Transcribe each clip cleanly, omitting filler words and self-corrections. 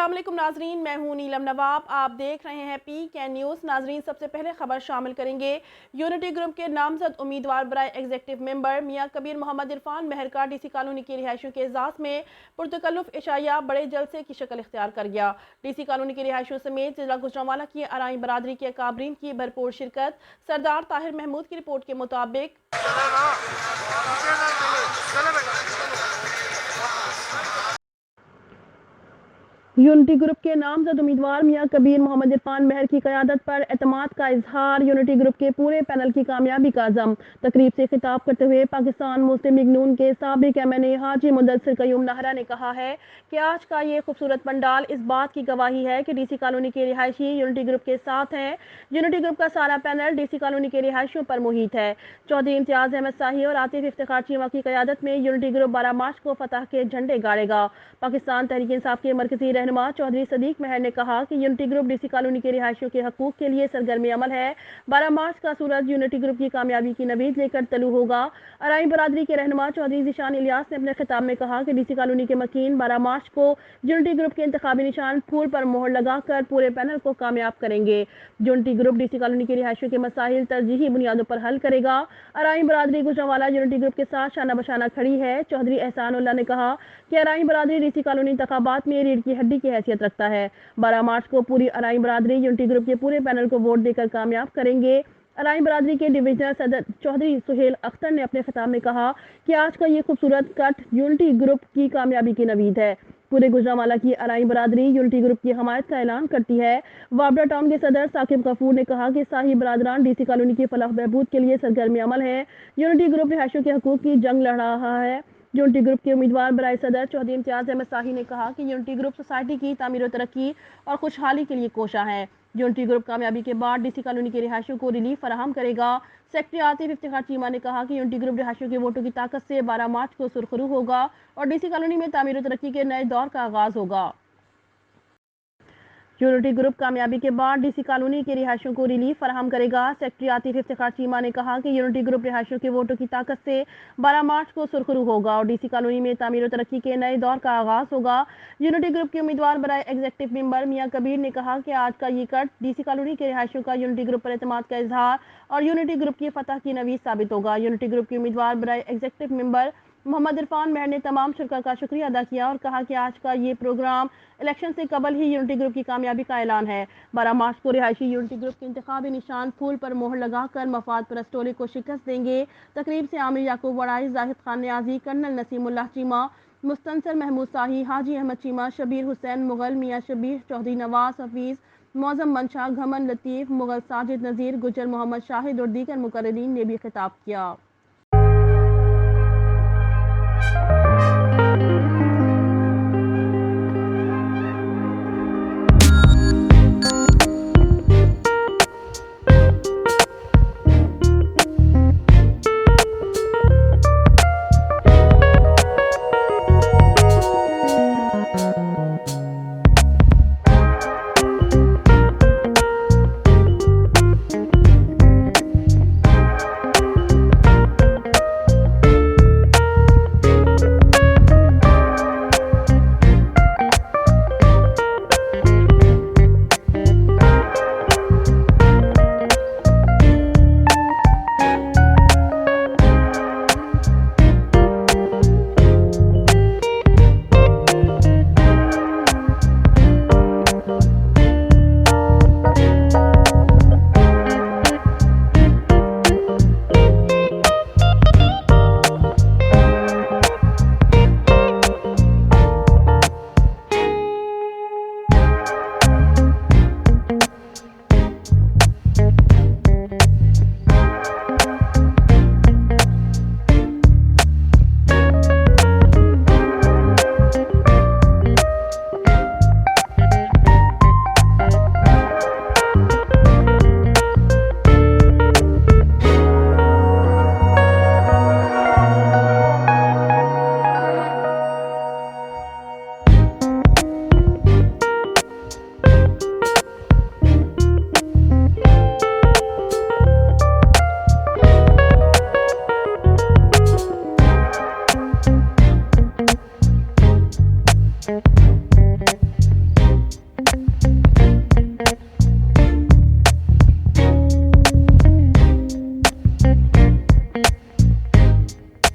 अस्सलाम वालेकुम नाजरीन, मैं हूं नीलम नवाब। आप देख रहे हैं PK न्यूज़। नाजरीन, सबसे पहले खबर शामिल करेंगे। यूनिटी ग्रुप के नामजद उम्मीदवार बराए एग्जीक्यूटिव मेंबर मियां कबीर मोहम्मद इरफान महर का DC कॉलोनी के रिहायशियों के एजाज में पुरतकल्लुफ इशाया बड़े जलसे की शक्ल इख्तियार कर गया। DC कॉलोनी के रिहायशियों समेत जिला गुजरांवाला की अराई बरादरी के अकाबरीन की भरपूर शिरकत। सरदार ताहिर महमूद की रिपोर्ट के मुताबिक यूनिटी ग्रुप के नामजद उम्मीदवार मियां कबीर मोहम्मद इरफान महर की क़यादत पर एतमाद का इजहार। यूनिटी ग्रुप के पूरे पैनल की कामयाबी का अज़म। तकरीब से खिताब करते हुए पाकिस्तान मुस्लिम लीग नून के साबिक MNA हाजी मुदस्सिर क़य्यूम नाहरा ने कहा है कि आज का ये खूबसूरत पंडाल इस बात की गवाही है कि DC कॉलोनी के रिहायशी यूनिटी ग्रुप के साथ हैं। यूनिटी ग्रुप का सारा पैनल DC कॉलोनी के रिहायशियों पर मुहित है। चौधरी इम्तियाज़ अहमद शाही और आतिफ इफ्तिखार चीमा की क़यादत में यूनिटी ग्रुप 12 मार्च को फतह के झंडे गाड़ेगा। पाकिस्तान तहरीक इंसाफ के मरकजी रहनुमा चौधरी सदीक महर ने कहा कि यूनिटी ग्रुप DC कॉलोनी के रिहायशियों के हकूक के लिए सरगर्म अमल है। 12 मार्च का सूरज यूनिटी ग्रुप की कामयाबी की नवीद लेकर तलू होगा। अराई बरादरी के रहनुमा चौधरी ज़ीशान इलियास ने अपने खिताब में कहा कि DC कॉलोनी के मकीन 12 मार्च को यूनिटी ग्रुप के इंतखाबी निशान फूल पर मोहर लगाकर पूरे पैनल को कामयाब करेंगे। यूनिटी ग्रुप DC कॉलोनी के रिहायशियों के मसाइल तरजीही बुनियादों पर हल करेगा। अराई बरादरी गुजरांवाला यूनिटी ग्रुप के साथ शाना बशाना खड़ी है। चौधरी एहसानुल्लाह ने कहा कि अराई बरादरी DC कॉलोनी इंतखाबात में रीढ़ की हड्डी की हैसियत रखता है। 12 मार्च को पूरी अराई बरादरी यूनिटी ग्रुप के पूरे पैनल को वोट देकर कामयाब करेंगे। अराई बरादरी के डिविजनल सदर चौधरी सुहेल अख्तर ने अपने खिताब में कहा कि आज का ये खूबसूरत कट यूनिटी ग्रुप की कामयाबी की नवीद है। पूरे गुजरांवाला की अराई बरादरी यूनिटी ग्रुप की हमायत का ऐलान करती है। वाबड़ा टाउन के सदर साकिब गफूर ने कहा कि साही बरादरान DC कॉलोनी की फलाह बहबूद के लिए सरगर्म अमल है। यूनिटी ग्रुप रिहायशियों के हकूक की जंग लड़ रहा है। यूनिटी ग्रुप के उम्मीदवार बराए सदर चौधरी इम्तियाज़ अहमद शाही ने कहा कि यूनिटी ग्रुप सोसाइटी की तामीर और तरक्की और खुशहाली के लिए कोशा है। यूनिटी ग्रुप कामयाबी के बाद DC कॉलोनी के रिहायशियों को रिलीफ फराहम करेगा। सेक्रेटरी आतिफ इफ्तिखार चीमा ने कहा कि यूनिटी ग्रुप रिहायशियों के वोटों की ताकत से 12 मार्च को सुरखरू होगा और DC कॉलोनी में तामीर और तरक्की के नए दौर का आगाज होगा। यूनिटी ग्रुप कामयाबी के बाद DC कॉलोनी के रिहायशियों को रिलीफ फराहम करेगा। सेक्रेटरी आतिफ इफ्तिखार चीमा ने कहा कि यूनिटी ग्रुप रिहायशियों के वोटों की ताकत से 12 मार्च को सुरखरू होगा और DC कॉलोनी में तामीर और तरक्की के नए दौर का आगाज होगा। यूनिटी ग्रुप के उम्मीदवार बराए एग्जीक्यूटिव मेंबर मियां कबीर ने कहा कि आज का ये कट DC कॉलोनी के रिहायशियों का यूनिटी ग्रुप पर एतमाद का इजहार और यूनिटी ग्रुप की फतह की नवीद साबित होगा। यूनिटी ग्रुप के उम्मीदवार बराए एग्जीक्यूटिव मेंबर मोहम्मद इरफान महर ने तमाम शुरका का शुक्रिया अदा किया और कहा कि आज का ये प्रोग्राम इलेक्शन से कबल ही यूनिटी ग्रुप की कामयाबी का ऐलान है। 12 मार्च को रिहायशी यूनिटी ग्रुप के इंतखाबी निशान फूल पर मोहर लगाकर मफाद परस्त टोले को शिकस्त देंगे। तकरीब से आमिर याकूब वड़ाई, जाहिद खान न्याजी, कर्नल नसीमुल्लाह चीमा, मुस्तनसर महमूद शाही, हाजी अहमद चीमा, शबीर हुसैन मुगल, मियां शबीर, चौधरी नवाज हफीज, मौजम मंशा, घमन लतीफ़ मुगल, साजिद नज़ीर, गुजर मोहम्मद शाहिद और दीगर मुकर्ररीन ने भी खिताब किया।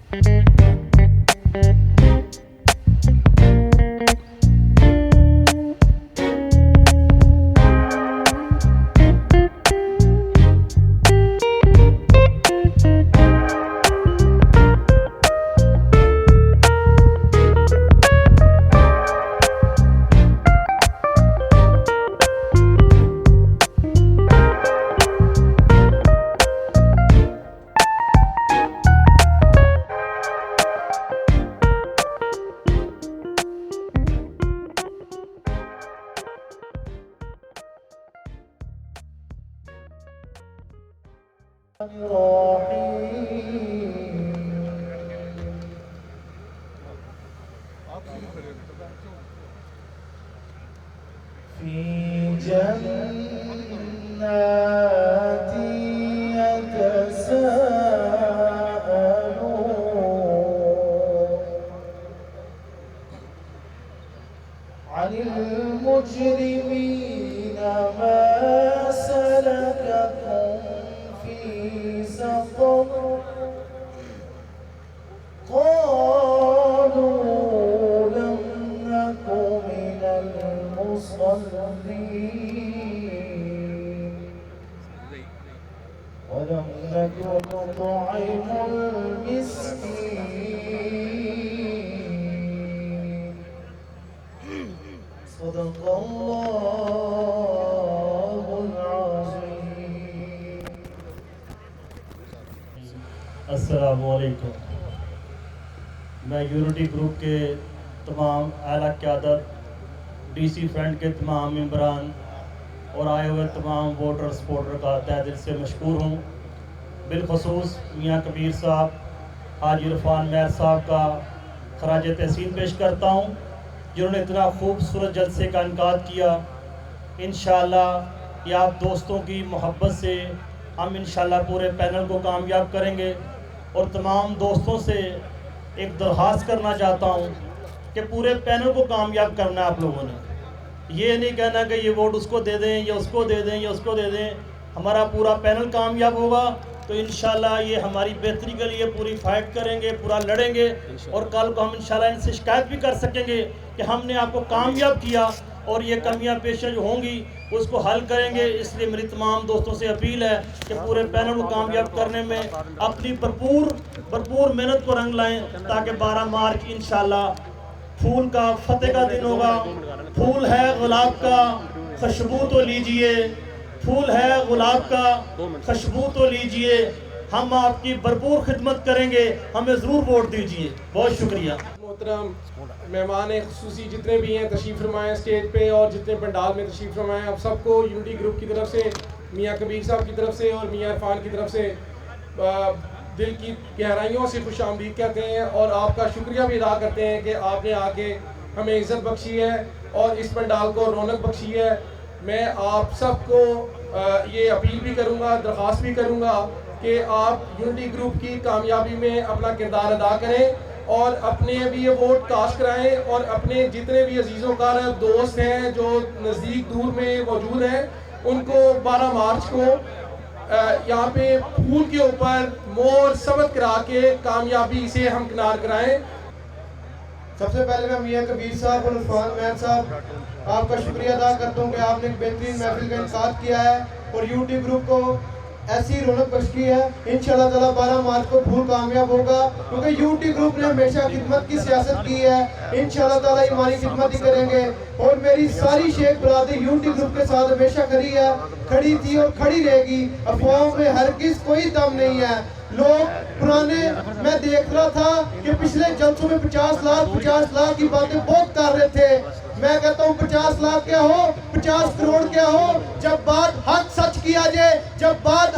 في جنات يتساءلون عن المجرمين ما سلككم في سقر قالوا لم نك من المصلين ولم نك نطعم المسكين صدق الله العظيم. السلام علیکم. میں یونٹی گروپ کے تمام اعلیٰ قیادت، ڈی سی فرنٹ کے تمام ممبران اور آئے ہوئے تمام ووٹر سپورٹر کا تہ دل سے مشکور ہوں. بالخصوص میاں کبیر صاحب، حاجی عرفان مہر صاحب کا خراج تحسین پیش کرتا ہوں، جنہوں نے اتنا خوبصورت جلسے کا انعقاد کیا. انشاءاللہ یہ آپ دوستوں کی محبت سے ہم انشاءاللہ پورے پینل کو کامیاب کریں گے. اور تمام دوستوں سے ایک درخواست کرنا چاہتا ہوں کہ پورے پینل کو کامیاب کرنا ہے آپ لوگوں نے. یہ نہیں کہنا کہ یہ ووٹ اس کو دے دیں یا اس کو دے دیں یا اس کو دے دیں. ہمارا پورا پینل کامیاب ہوگا تو انشاءاللہ یہ ہماری بہتری کے لیے پوری فائٹ کریں گے، پورا لڑیں گے، اور کل کو ہم انشاءاللہ ان سے شکایت بھی کر سکیں گے کہ ہم نے آپ کو کامیاب کیا، اور یہ کمیاں پیشیاں جو ہوں گی اس کو حل کریں گے. اس لیے میری تمام دوستوں سے اپیل ہے کہ پورے پینل کو کامیاب کرنے میں اپنی بھرپور محنت کو رنگ لائیں، تاکہ 12 مارچ انشاءاللہ پھول کا فتح کا دن ہوگا. پھول ہے گلاب کا خوشبو تو لیجئے، پھول ہے گلاب کا خوشبو تو لیجئے، ہم آپ کی بھرپور خدمت کریں گے، ہمیں ضرور ووٹ دیجئے. بہت شکریہ. محترم مہمان خصوصی جتنے بھی ہیں تشریف فرمائیں اسٹیج پہ، اور جتنے پنڈال میں تشریف فرمائیں، آپ سب کو یونٹی گروپ کی طرف سے، میاں کبیر صاحب کی طرف سے اور میاں عرفان کی طرف سے دل کی گہرائیوں سے خوش آمدید کہتے ہیں، اور آپ کا شکریہ بھی ادا کرتے ہیں کہ آپ نے آ کے ہمیں عزت بخشی ہے اور اس پنڈال کو رونق بخشی ہے. میں آپ سب کو یہ اپیل بھی کروں گا، درخواست بھی کروں گا کہ آپ یونٹی گروپ کی کامیابی میں اپنا کردار ادا کریں، اور اپنے بھی یہ ووٹ کاسٹ کرائیں، اور اپنے جتنے بھی عزیز و اقارب دوست ہیں جو نزدیک دور میں موجود ہیں ان کو 12 مارچ کو یہاں پہ پھول کے اوپر مور ثبت کرا کے کامیابی سے ہمکنار کرائیں. سب سے پہلے میں میاں کبیر صاحب اور عرفان مہر صاحب آپ کا شکریہ ادا کرتا ہوں کہ آپ نے ایک بہترین محفل کا انعقاد کیا ہے اور یونٹی گروپ کو ایسی رونق بخش کی ہے. انشاءاللہ تعالیٰ 12 مارچ کو پھول کامیاب ہوگا، کیونکہ یونٹی گروپ نے ہمیشہ خدمت کی سیاست کی ہے. انشاءاللہ تعالیٰ ایمانی خدمت ہی کریں گے، اور میری ساری شیخ برادری یونٹی گروپ کے ساتھ ہمیشہ کھڑی تھی اور کھڑی رہے گی. افواہوں میں ہرگز کوئی دم نہیں ہے. لوگ پرانے میں دیکھ رہا تھا کہ پچھلے جلسوں میں 50 لاکھ کی باتیں بہت کر رہے تھے. میں کہتا ہوں 50 لاکھ کیا ہو، 50 کروڑ کیا ہو، جب بات حق سچ کیا جائے، جب بات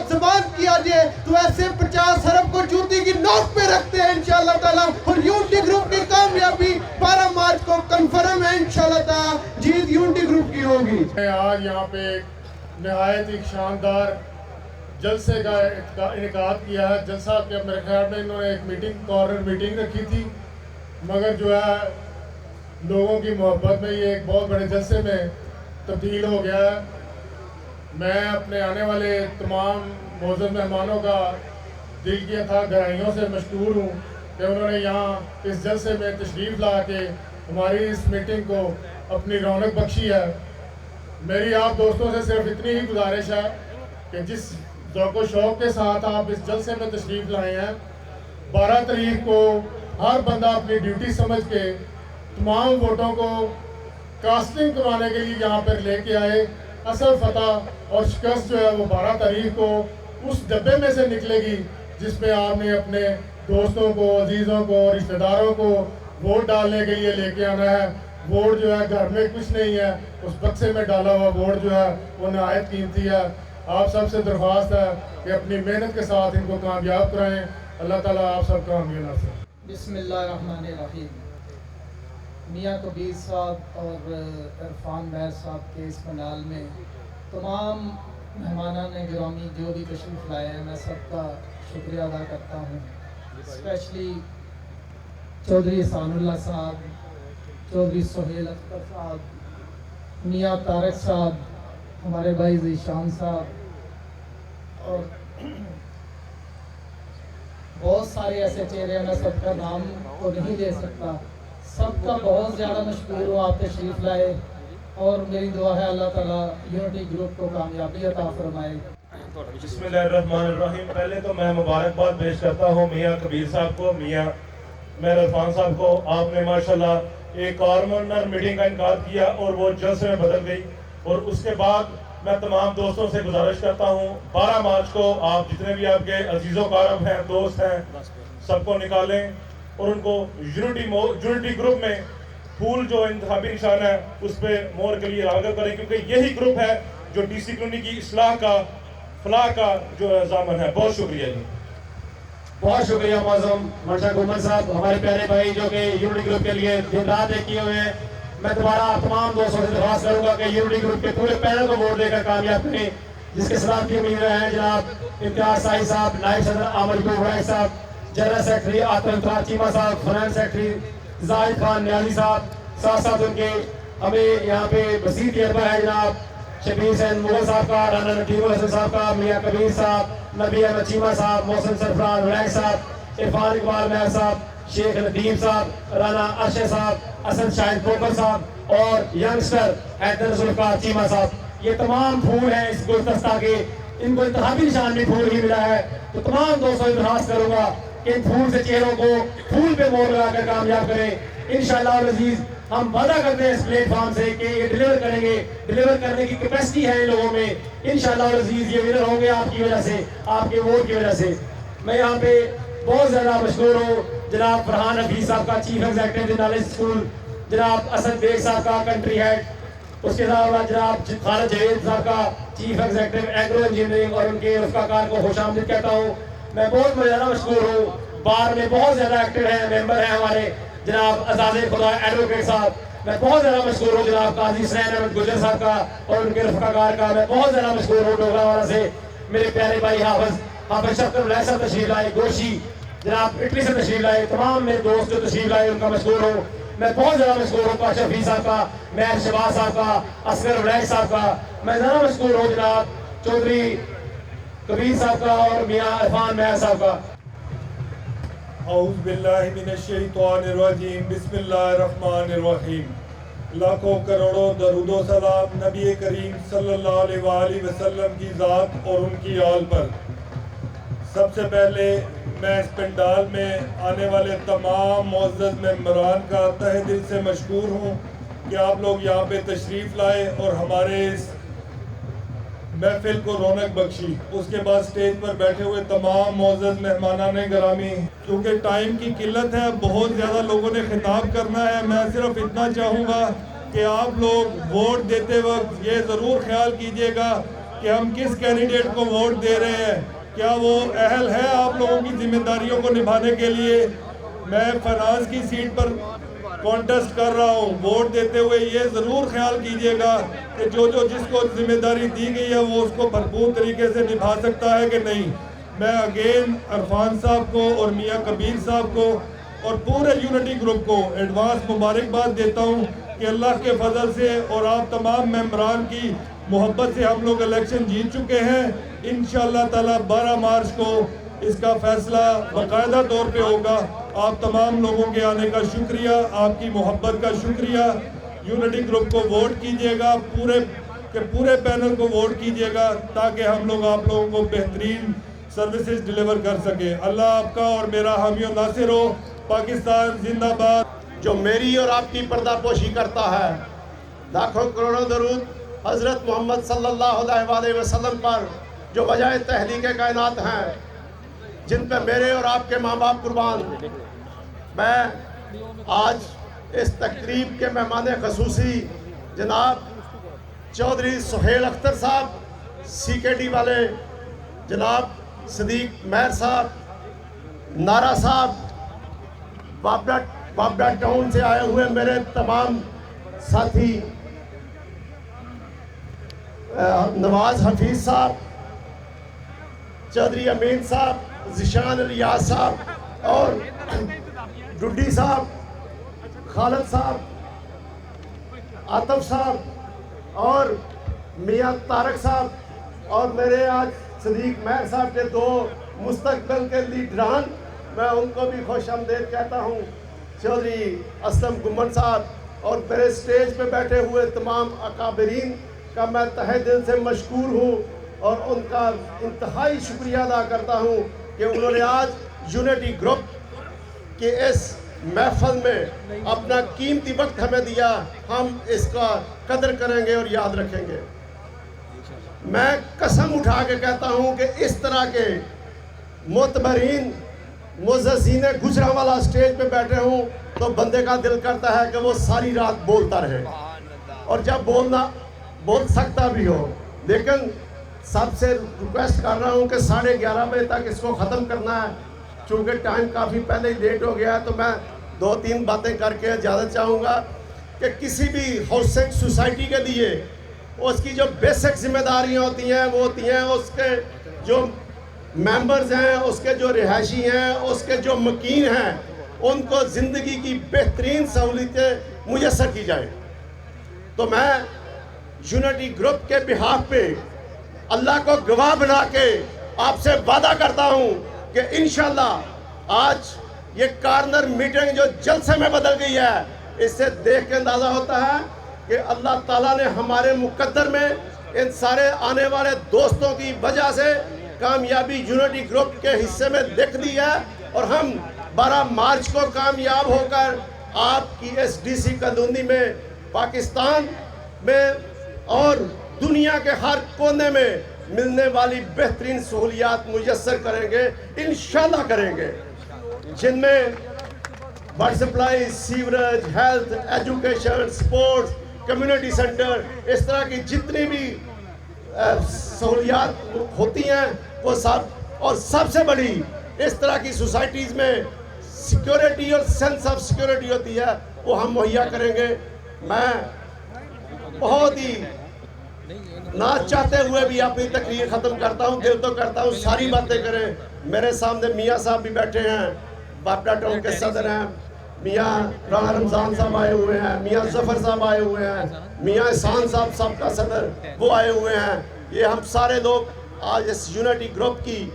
زبان کیا جائے تو ایسے 50 ارب کو جوتی کی نوک پہ رکھتے ہیں انشاءاللہ تعالیٰ. اور یونٹی گروپ کی کامیابی 12 مارچ کو کنفرم ہے انشاءاللہ تعالیٰ، جیت یونٹی گروپ کی ہوگی. آج یہاں پہ نہایت ایک شاندار جلسے کا انعقاد کیا ہے. جلسہ کہ میرے خیال میں انہوں نے ایک کارنر میٹنگ رکھی تھی، مگر جو ہے لوگوں کی محبت میں یہ ایک بہت بڑے جلسے میں تبدیل ہو گیا ہے. میں اپنے آنے والے تمام معزز مہمانوں کا दिल की अथाह गहराइयों से मशकूर हूँ कि उन्होंने यहाँ इस जलसे में तशरीफ़ ला के हमारी इस मीटिंग को अपनी रौनक बख्शी है। मेरी आप दोस्तों से सिर्फ इतनी ही गुजारिश है कि जिस ज़ौक़ शौक़ के साथ आप इस जलसे में तशरीफ़ लाए हैं, 12 तारीख को हर बंदा अपनी ड्यूटी समझ के तमाम वोटों को कास्टिंग करवाने के लिए यहाँ पर लेके आए। असल फतह और शिकस्त जो है वो 12 तारीख को उस डब्बे में से निकलेगी जिसमें आपने अपने दोस्तों को, अजीज़ों को, रिश्तेदारों को वोट डालने के लिए लेके आना है। वोट जो है घर में कुछ नहीं है, उस बक्से में डाला हुआ वोट जो है वो नहायत कीमती है। आप सबसे दरख्वास्त है कि अपनी मेहनत के साथ इनको कामयाब कराएं। अल्लाह ताला आप सबका हामी नासिर। बिस्मिल्लाहिर्रहमानिर्रहीम। मियाँ कबीर साहब और इरफान महर साहब के इस पंडाल में तमाम मेहमानान गिरामी जो भी तशरीफ़ लाए हैं, मैं सबका शुक्रिया अदा करता हूँ। स्पेशली चौधरी एहसानुल्लाह साहब, चौधरी सुहेल अख्तर साहब, मियाँ तारक साहब, हमारे भाई ज़ीशान साहब और बहुत सारे ऐसे चेहरे हैं, मैं सबका नाम तो नहीं ले सकता। सबका बहुत ज़्यादा मशकूर हूँ, आप तशरीफ़ लाए और मेरी दुआ है अल्लाह ताला यूनिटी ग्रुप को कामयाबी अता फरमाए। बिस्मिल्लाहिर्रहमानिर्रहीम। पहले तो मैं मुबारकबाद पेश करता हूँ मियाँ कबीर साहब को, मियाँ महर इरफान साहब को। आपने माशाल्लाह एक कॉर्नर मीटिंग का इनकाद किया और वो जलसे में बदल गई। और उसके बाद मैं तमाम दोस्तों से गुजारिश करता हूँ 12 मार्च को आप जितने भी आपके अजीज़ों कारब हैं, दोस्त हैं, सबको निकालें और उनको यूनिटी ग्रुप में फूल जो इंतखाबी निशान है उस पर मोहर के लिए राग़िब करें, क्योंकि यही ग्रुप है जो डीसी कॉलोनी की इस्लाह का, फलाह का जो ज़ामन है। बहुत शुक्रिया जी। बहुत शुक्रिया मौज़ूम मर्शद उमर साहब, हमारे प्यारे भाई जो कि यूनिटी ग्रुप के लिए दिन रात एक किए हुए हैं। मैं दोबारा तमाम दोस्तों से दरख्वास्त करूंगा कि यूनिटी ग्रुप के पूरे पैनल को वोट देकर कामयाब करें, जिसके सदारती उम्मीदवार हैं जनाब इम्तियाज साहिब साहब, नायब सदर आमिर गुल साहब, जनरल सेक्रेटरी आतम चीमा साहब, फाइनेंस सेक्रेटरी जाहिद खान न्याजी साहब, साथ साथ उनके हमें यहाँ पे वसीर तजर्बा है जनाब शबीर सैन मुगल साहब का, राना नकीमुल हसन साहब का, मियाँ कबीर साहब, नबी अहमद चीमा साहब, मोहसिन सरफराज वलैक साहब, इरफान इकबाल महर साहब, शेख नदीम साहब, राना अरशद साहब, हसन शाहिद कोकर साहब और यंगस्टर हैदर जुल्फकार चीमा साहब। ये तमाम फूल हैं इस गुलदस्ता के, इनको इंतखाबी निशान भी फूल ही मिला है। तो तमाम दोस्तों से दरख्वास्त करूंगा कि इन फूल से चेहरों को फूल पे मोहर लगाकर कामयाब करें। इंशाअल्लाह अज़ीज़ हम वादा करते हैं इस प्लेटफॉर्म से कि ये डिलीवर करेंगे, डिलीवर करने की कैपेसिटी है इन लोगों में। इंशाअल्लाह अज़ीज़ ये विनर होंगे आपकी वजह से, आपके वोट की वजह से। मैं यहाँ पे बहुत ज़्यादा मशहूर हूँ जनाब फरहान हफीज़ साहब का, चीफ एग्जीक्यूटिव नॉलेज स्कूल, जनाब असद बेग साहब का कंट्री हेड, उसके अलावा जनाब खालिद जवेद साहब का चीफ एग्जीक्यूटिव एग्रो इंजीनियरिंग और उनके रफ़्ताकार को खुशामदीद कहता हूँ। मैं बहुत ज़्यादा मशहूर हूँ, बार में बहुत ज़्यादा एक्टिव हैं, मेंबर हैं हमारे जनाब अज़ाज़े खुदा एडवोकेट साहब। मैं बहुत ज़्यादा मशहूर हूँ जनाब काजी हुसैन अहमद गुजर साहब का और उनके रफ़्ताकार का। मैं बहुत ज़्यादा मशहूर हूँ डोगरावाला से मेरे प्यारे भाई हाफ़िज़ शफ़क़त वलैक साहब तशरीफ़ लाए, गोशी जनाब इटली से तशरीफ़ लाए, तमाम मेरे दोस्त जो तशरीफ़ लाए उनका मशहूर हूँ। मैं बहुत ज़्यादा मशहूर हूँ काशिफ़ हफीज़ साहब का, महर शहबाज साहब का, असगर वलैक साहब का। मैं ज़्यादा मशहूर हूँ जनाब चौधरी कबीर साहब का और मियाँ इरफान महर साहब का। औज़ु बिल्लाहि मिनश शैतानिर रजीम, बिस्मिल्लाहिर्रहमानिर्रहीम। लाखों करोड़ों दरूदो सलाम नबी करीम सल्लल्लाहु अलैहि वसल्लम की ज़ात और उनकी आल पर। सबसे पहले मैं इस पंडाल में आने वाले तमाम मुअज़्ज़ज़ मेंबरान का तहे दिल से मशकूर हूँ कि आप लोग यहाँ पे तशरीफ़ लाए और हमारे इस महफिल को रौनक बख्शी। उसके बाद स्टेज पर बैठे हुए तमाम मुअज़्ज़ज़ मेहमानान गिरामी, क्योंकि टाइम की किल्लत है, बहुत ज़्यादा लोगों ने खिताब करना है। मैं सिर्फ इतना चाहूँगा कि आप लोग वोट देते वक्त ये ज़रूर ख्याल कीजिएगा कि हम किस कैंडिडेट को वोट दे रहे हैं, क्या वो अहल है आप लोगों की जिम्मेदारियों को निभाने के लिए। मैं फाइनेंस की सीट पर कॉन्टेस्ट कर रहा हूँ, वोट देते हुए ये ज़रूर ख्याल कीजिएगा कि जो जिसको जिम्मेदारी दी गई है वो उसको भरपूर तरीके से निभा सकता है कि नहीं। मैं अगेन इरफान साहब को और मियाँ कबीर साहब को और पूरे यूनिटी ग्रुप को एडवांस मुबारकबाद देता हूँ कि अल्लाह के फजल से और आप तमाम मेंबरान की محبت سے ہم لوگ الیکشن جیت چکے ہیں. انشاءاللہ تعالی 12 مارچ کو اس کا فیصلہ باقاعدہ طور پہ ہوگا. آپ تمام لوگوں کے آنے کا شکریہ, آپ کی محبت کا شکریہ. یونٹی گروپ کو ووٹ کیجیے گا, پورے پینل کو ووٹ کیجیے گا تاکہ ہم لوگ آپ لوگوں کو بہترین سروسز ڈیلیور کر سکیں. اللہ آپ کا اور میرا حامی و ناصر ہو. پاکستان زندہ باد. جو میری اور آپ کی پردہ پوشی کرتا ہے. لاکھوں کروڑوں درود حضرت محمد صلی اللہ علیہ وسلم پر جو وجہ تحلیق کائنات ہیں, جن پہ میرے اور آپ کے ماں باپ قربان. میں آج اس تقریب کے مہمان خصوصی جناب چودھری سہیل اختر صاحب, CKD والے جناب صدیق مہر صاحب, نارا صاحب, بابڈا ٹاؤن سے آئے ہوئے میرے تمام ساتھی نواز حفیظ صاحب, چودھری امین صاحب, ذیشان ریاض صاحب اور ڈڈی صاحب, خالد صاحب, عاطف صاحب اور میاں طارق صاحب, اور میرے آج صدیق مہر صاحب کے 2 مستقبل کے لیڈران, میں ان کو بھی خوش آمدید کہتا ہوں. چودھری اسلم گمن صاحب اور میرے سٹیج پہ بیٹھے ہوئے تمام اکابرین کا میں تہہ دل سے مشکور ہوں اور ان کا انتہائی شکریہ ادا کرتا ہوں کہ انہوں نے آج یونٹی گروپ کے اس محفل میں اپنا قیمتی وقت ہمیں دیا. ہم اس کا قدر کریں گے اور یاد رکھیں گے. میں قسم اٹھا کے کہتا ہوں کہ اس طرح کے معتبرین معززین گجرانوالہ سٹیج پہ بیٹھے ہوں تو بندے کا دل کرتا ہے کہ وہ ساری رات بولتا رہے, اور جب بول سکتا بھی ہو. لیکن سب سے ریکویسٹ کر رہا ہوں کہ 11:30 بجے تک اس کو ختم کرنا ہے. چونکہ ٹائم کافی پہلے ہی لیٹ ہو گیا ہے تو میں 2-3 باتیں کر کے اجازت چاہوں گا کہ کسی بھی ہاؤسنگ سوسائٹی کے لیے اس کی جو بیسک ذمہ داریاں ہوتی ہیں وہ ہوتی ہیں اس کے جو ممبرز ہیں, اس کے جو رہائشی ہیں, اس کے جو مکین ہیں, ان کو زندگی کی بہترین سہولتیں میسر کی جائیں. تو میں یونٹی گروپ کے بہاف پہ اللہ کو گواہ بنا کے آپ سے وعدہ کرتا ہوں کہ انشاءاللہ آج یہ کارنر میٹنگ جو جلسے میں بدل گئی ہے, اس سے دیکھ کے اندازہ ہوتا ہے کہ اللہ تعالیٰ نے ہمارے مقدر میں ان سارے آنے والے دوستوں کی وجہ سے کامیابی یونٹی گروپ کے حصے میں لکھ دی ہے, اور ہم 12 مارچ کو کامیاب ہو کر آپ کی SDC کالونی میں, پاکستان میں اور دنیا کے ہر کونے میں ملنے والی بہترین سہولیات میسر کریں گے, انشاءاللہ کریں گے, جن میں water supply, sewerage, health, education, sports, community centre, اس طرح کی جتنی بھی سہولیات ہوتی ہیں وہ سب, اور سب سے بڑی اس طرح کی سوسائٹیز میں سیکیورٹی اور سینس آف سیکیورٹی ہوتی ہے, وہ ہم مہیا کریں گے. میں بہت ہی نہ چاہتے ہوئے بھی اپنی تقریر ختم کرتا ہوں, دل تو کرتا ہوں ساری باتیں کریں. میرے سامنے میاں صاحب بھی بیٹھے ہیں, باپڈا ٹاؤن کے صدر ہیں, میاں رانا رمضان صاحب آئے ہوئے ہیں, میاں ظفر صاحب آئے ہوئے ہیں, میاں احسان صاحب کا صدر وہ آئے ہوئے ہیں. یہ ہم سارے لوگ آج اس یونٹی گروپ کی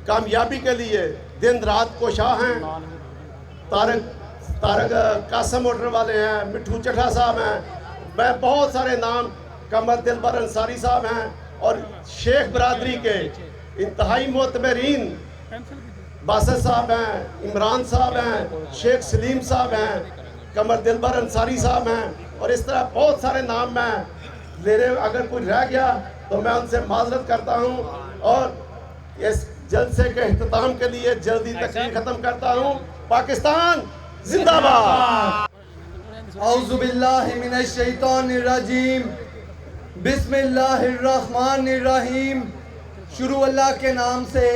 کامیابی کے لیے دن رات کوشاں ہیں. طارق قاسم موٹر والے ہیں, مٹھو چٹھا صاحب ہیں, میں بہت سارے نام, قمر دلبر انصاری صاحب ہیں, اور شیخ برادری کے انتہائی معتبرین باسط صاحب ہیں, عمران صاحب ہیں, شیخ سلیم صاحب ہیں, قمر دلبر انصاری صاحب ہیں, اور اس طرح بہت سارے نام میں لینے, اگر کوئی رہ گیا تو میں ان سے معذرت کرتا ہوں. اور اس جلسے کے اختتام کے لیے جلدی تقریر ختم کرتا ہوں. پاکستان زندہ باد. اعوذ باللہ من الشیطان الرجیم, بسم اللہ الرحمن الرحیم. شروع اللہ کے نام سے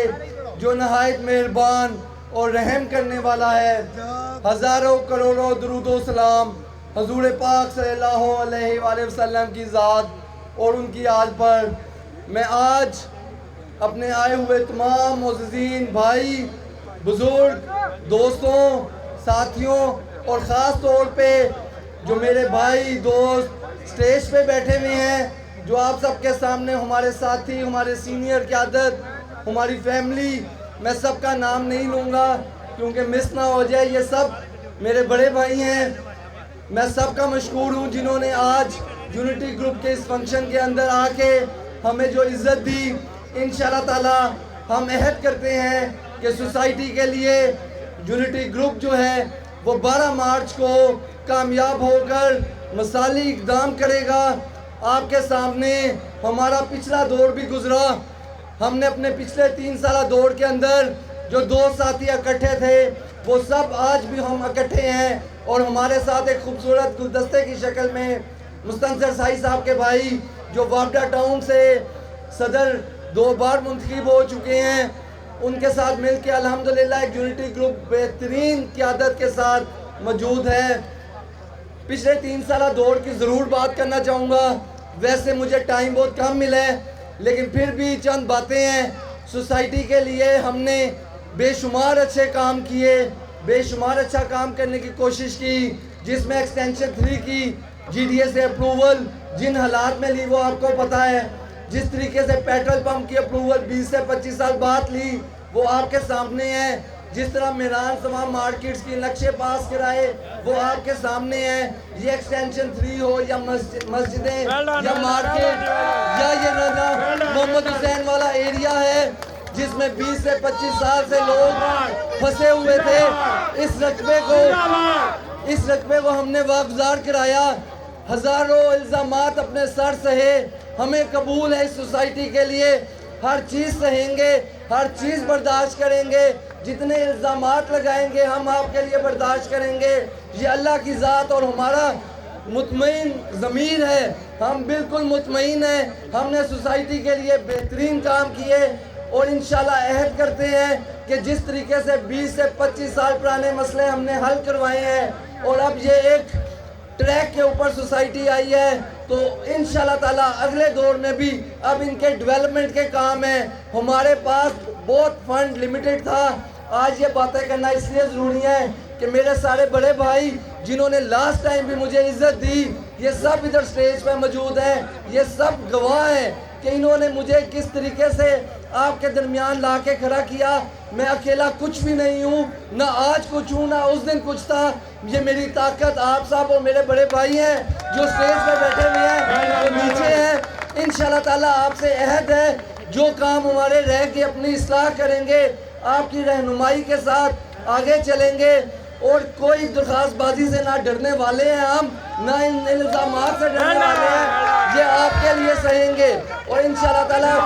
جو نہایت مہربان اور رحم کرنے والا ہے. ہزاروں کروڑوں درود و سلام حضور پاک صلی اللہ علیہ وآلہ وسلم کی ذات اور ان کی آل پر. میں آج اپنے آئے ہوئے تمام معززین بھائی, بزرگ, دوستوں, ساتھیوں, اور خاص طور پہ جو میرے بھائی دوست سٹیج پہ بیٹھے ہوئے ہیں, جو آپ سب کے سامنے ہمارے ساتھی، ہمارے سینئر قیادت، ہماری فیملی، میں سب کا نام نہیں لوں گا کیونکہ مس نہ ہو جائے، یہ سب میرے بڑے بھائی ہیں، میں سب کا مشکور ہوں جنہوں نے آج یونٹی گروپ کے اس فنکشن کے اندر آ کے ہمیں جو عزت دی۔ انشاءاللہ تعالی ہم عہد کرتے ہیں کہ سوسائٹی کے لیے یونٹی گروپ جو ہے وہ 12 مارچ کو کامیاب ہو کر مثالی اقدام کرے گا۔ آپ کے سامنے ہمارا پچھلا دور بھی گزرا، ہم نے اپنے پچھلے 3 سالہ دور کے اندر جو 2 ساتھی اکٹھے تھے وہ سب آج بھی ہم اکٹھے ہیں، اور ہمارے ساتھ ایک خوبصورت گلدستے کی شکل میں مستنصر سائی صاحب کے بھائی جو وابڈا ٹاؤن سے صدر 2 بار منتخب ہو چکے ہیں، ان کے ساتھ مل کے الحمدللہ ایک یونٹی گروپ بہترین قیادت کے ساتھ موجود ہے۔ پچھلے 3 سالہ دور کی ضرور بات کرنا چاہوں گا، ویسے مجھے ٹائم بہت کم ملا ہے لیکن پھر بھی چند باتیں ہیں۔ سوسائٹی کے لیے ہم نے بے شمار اچھے کام کیے، بے شمار اچھا کام کرنے کی کوشش کی، جس میں ایکسٹینشن 3 کی جی ڈی اے سے اپروول جن حالات میں لی وہ آپ کو پتہ ہے، جس طریقے سے پیٹرول پمپ کی اپروول 20 سے 25 سال بعد لی وہ آپ کے سامنے ہے، جس طرح میران تمام مارکیٹس کی نقشے پاس کرائے وہ آپ کے سامنے ہیں۔ یہ ایکسٹینشن 3 ہو یا مسجدیں یا مارکیٹ یا یہ محمد حسین والا ایریا ہے جس میں 20 سے 25 سال سے لوگ پھنسے ہوئے تھے، اس رقبے کو ہم نے واگزار کرایا۔ ہزاروں الزامات اپنے سر سہے، ہمیں قبول ہے اس سوسائٹی کے لیے ہر چیز سہیں گے، ہر چیز برداشت کریں گے، جتنے الزامات لگائیں گے ہم آپ کے لیے برداشت کریں گے۔ یہ اللہ کی ذات اور ہمارا مطمئن ضمیر ہے، ہم بالکل مطمئن ہیں، ہم نے سوسائٹی کے لیے بہترین کام کیے اور انشاءاللہ عہد کرتے ہیں کہ جس طریقے سے 20 سے 25 سال پرانے مسئلے ہم نے حل کروائے ہیں اور اب یہ ایک ٹریک کے اوپر سوسائٹی آئی ہے تو انشاءاللہ تعالیٰ اگلے دور میں بھی اب ان کے ڈیولپمنٹ کے کام ہیں۔ ہمارے پاس بہت فنڈ لیمیٹڈ تھا، آج یہ باتیں کرنا اس لیے ضروری ہے کہ میرے سارے بڑے بھائی جنہوں نے لاسٹ ٹائم بھی مجھے عزت دی یہ سب ادھر سٹیج پہ موجود ہیں، یہ سب گواہ ہیں کہ انہوں نے مجھے کس طریقے سے آپ کے درمیان لا کے کھڑا کیا۔ میں اکیلا کچھ بھی نہیں ہوں، نہ آج کچھ ہوں نہ اس دن کچھ تھا، یہ میری طاقت آپ صاحب اور میرے بڑے بھائی ہیں جو سٹیج پہ بیٹھے ہوئے ہیں، جو نیچے ہیں۔ انشاءاللہ تعالیٰ آپ سے عہد ہے جو کام ہمارے رہ کے اپنی اصلاح کریں گے، آپ کی رہنمائی کے ساتھ آگے چلیں گے اور کوئی درخواست بازی سے نہ ڈرنے والے ہیں ہم، نہ ان الزامات سے ڈرنے والے ہیں، یہ آپ کے لیے سہیں گے اور انشاءاللہ تعالیٰ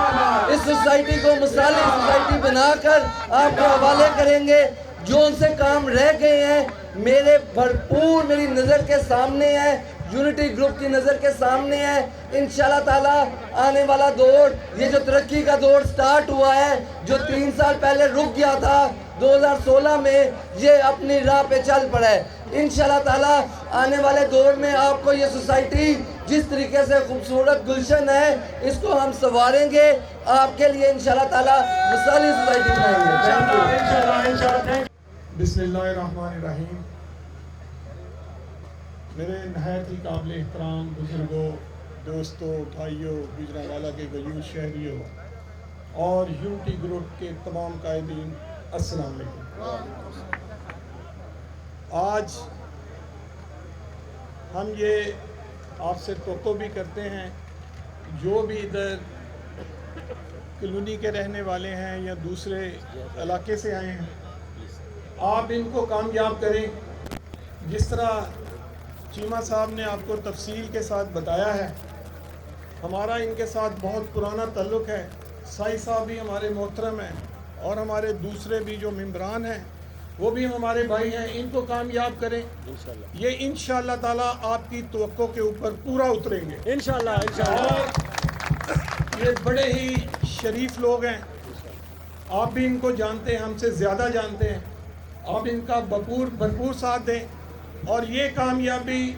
اس سوسائٹی کو مثالی سوسائٹی بنا کر آپ کے حوالے کریں گے۔ جو ان سے کام رہ گئے ہیں میرے بھرپور میری نظر کے سامنے ہے، یونٹی گروپ کی نظر کے سامنے ہے۔ انشاءاللہ تعالیٰ آنے والا دور، یہ جو ترقی کا دور سٹارٹ ہوا ہے جو 3 سال پہلے رک گیا تھا 2016 میں، یہ اپنی راہ پہ چل پڑا ہے۔ انشاءاللہ تعالیٰ آنے والے دور میں آپ کو یہ سوسائٹی جس طریقے سے خوبصورت گلشن ہے اس کو ہم سنواریں گے، آپ کے لیے انشاءاللہ تعالیٰ مثالی سوسائٹی بنائیں گے۔ بسم اللہ الرحمن الرحیم۔ میرے نہایت ہی قابل احترام بزرگوں، دوستوں، بھائیوں، گجرانوالہ کے غیور شہریوں اور یونٹی گروپ کے تمام قائدین، السلام علیکم۔ آج ہم یہ آپ سے توقع بھی کرتے ہیں جو بھی ادھر کلونی کے رہنے والے ہیں یا دوسرے علاقے سے آئے ہیں، آپ ان کو کامیاب کریں۔ جس طرح چیمہ صاحب نے آپ کو تفصیل کے ساتھ بتایا ہے، ہمارا ان کے ساتھ بہت پرانا تعلق ہے۔ سائی صاحب بھی ہمارے محترم ہیں اور ہمارے دوسرے بھی جو ممبران ہیں وہ بھی ہمارے بھائی ہیں، ان کو کامیاب کریں۔ یہ انشاءاللہ تعالیٰ آپ کی توقع کے اوپر پورا اتریں گے انشاءاللہ۔ اور یہ بڑے ہی شریف لوگ ہیں، آپ بھی ان کو جانتے ہیں، ہم سے زیادہ جانتے ہیں، آپ ان کا بھرپور ساتھ دیں اور یہ کامیابی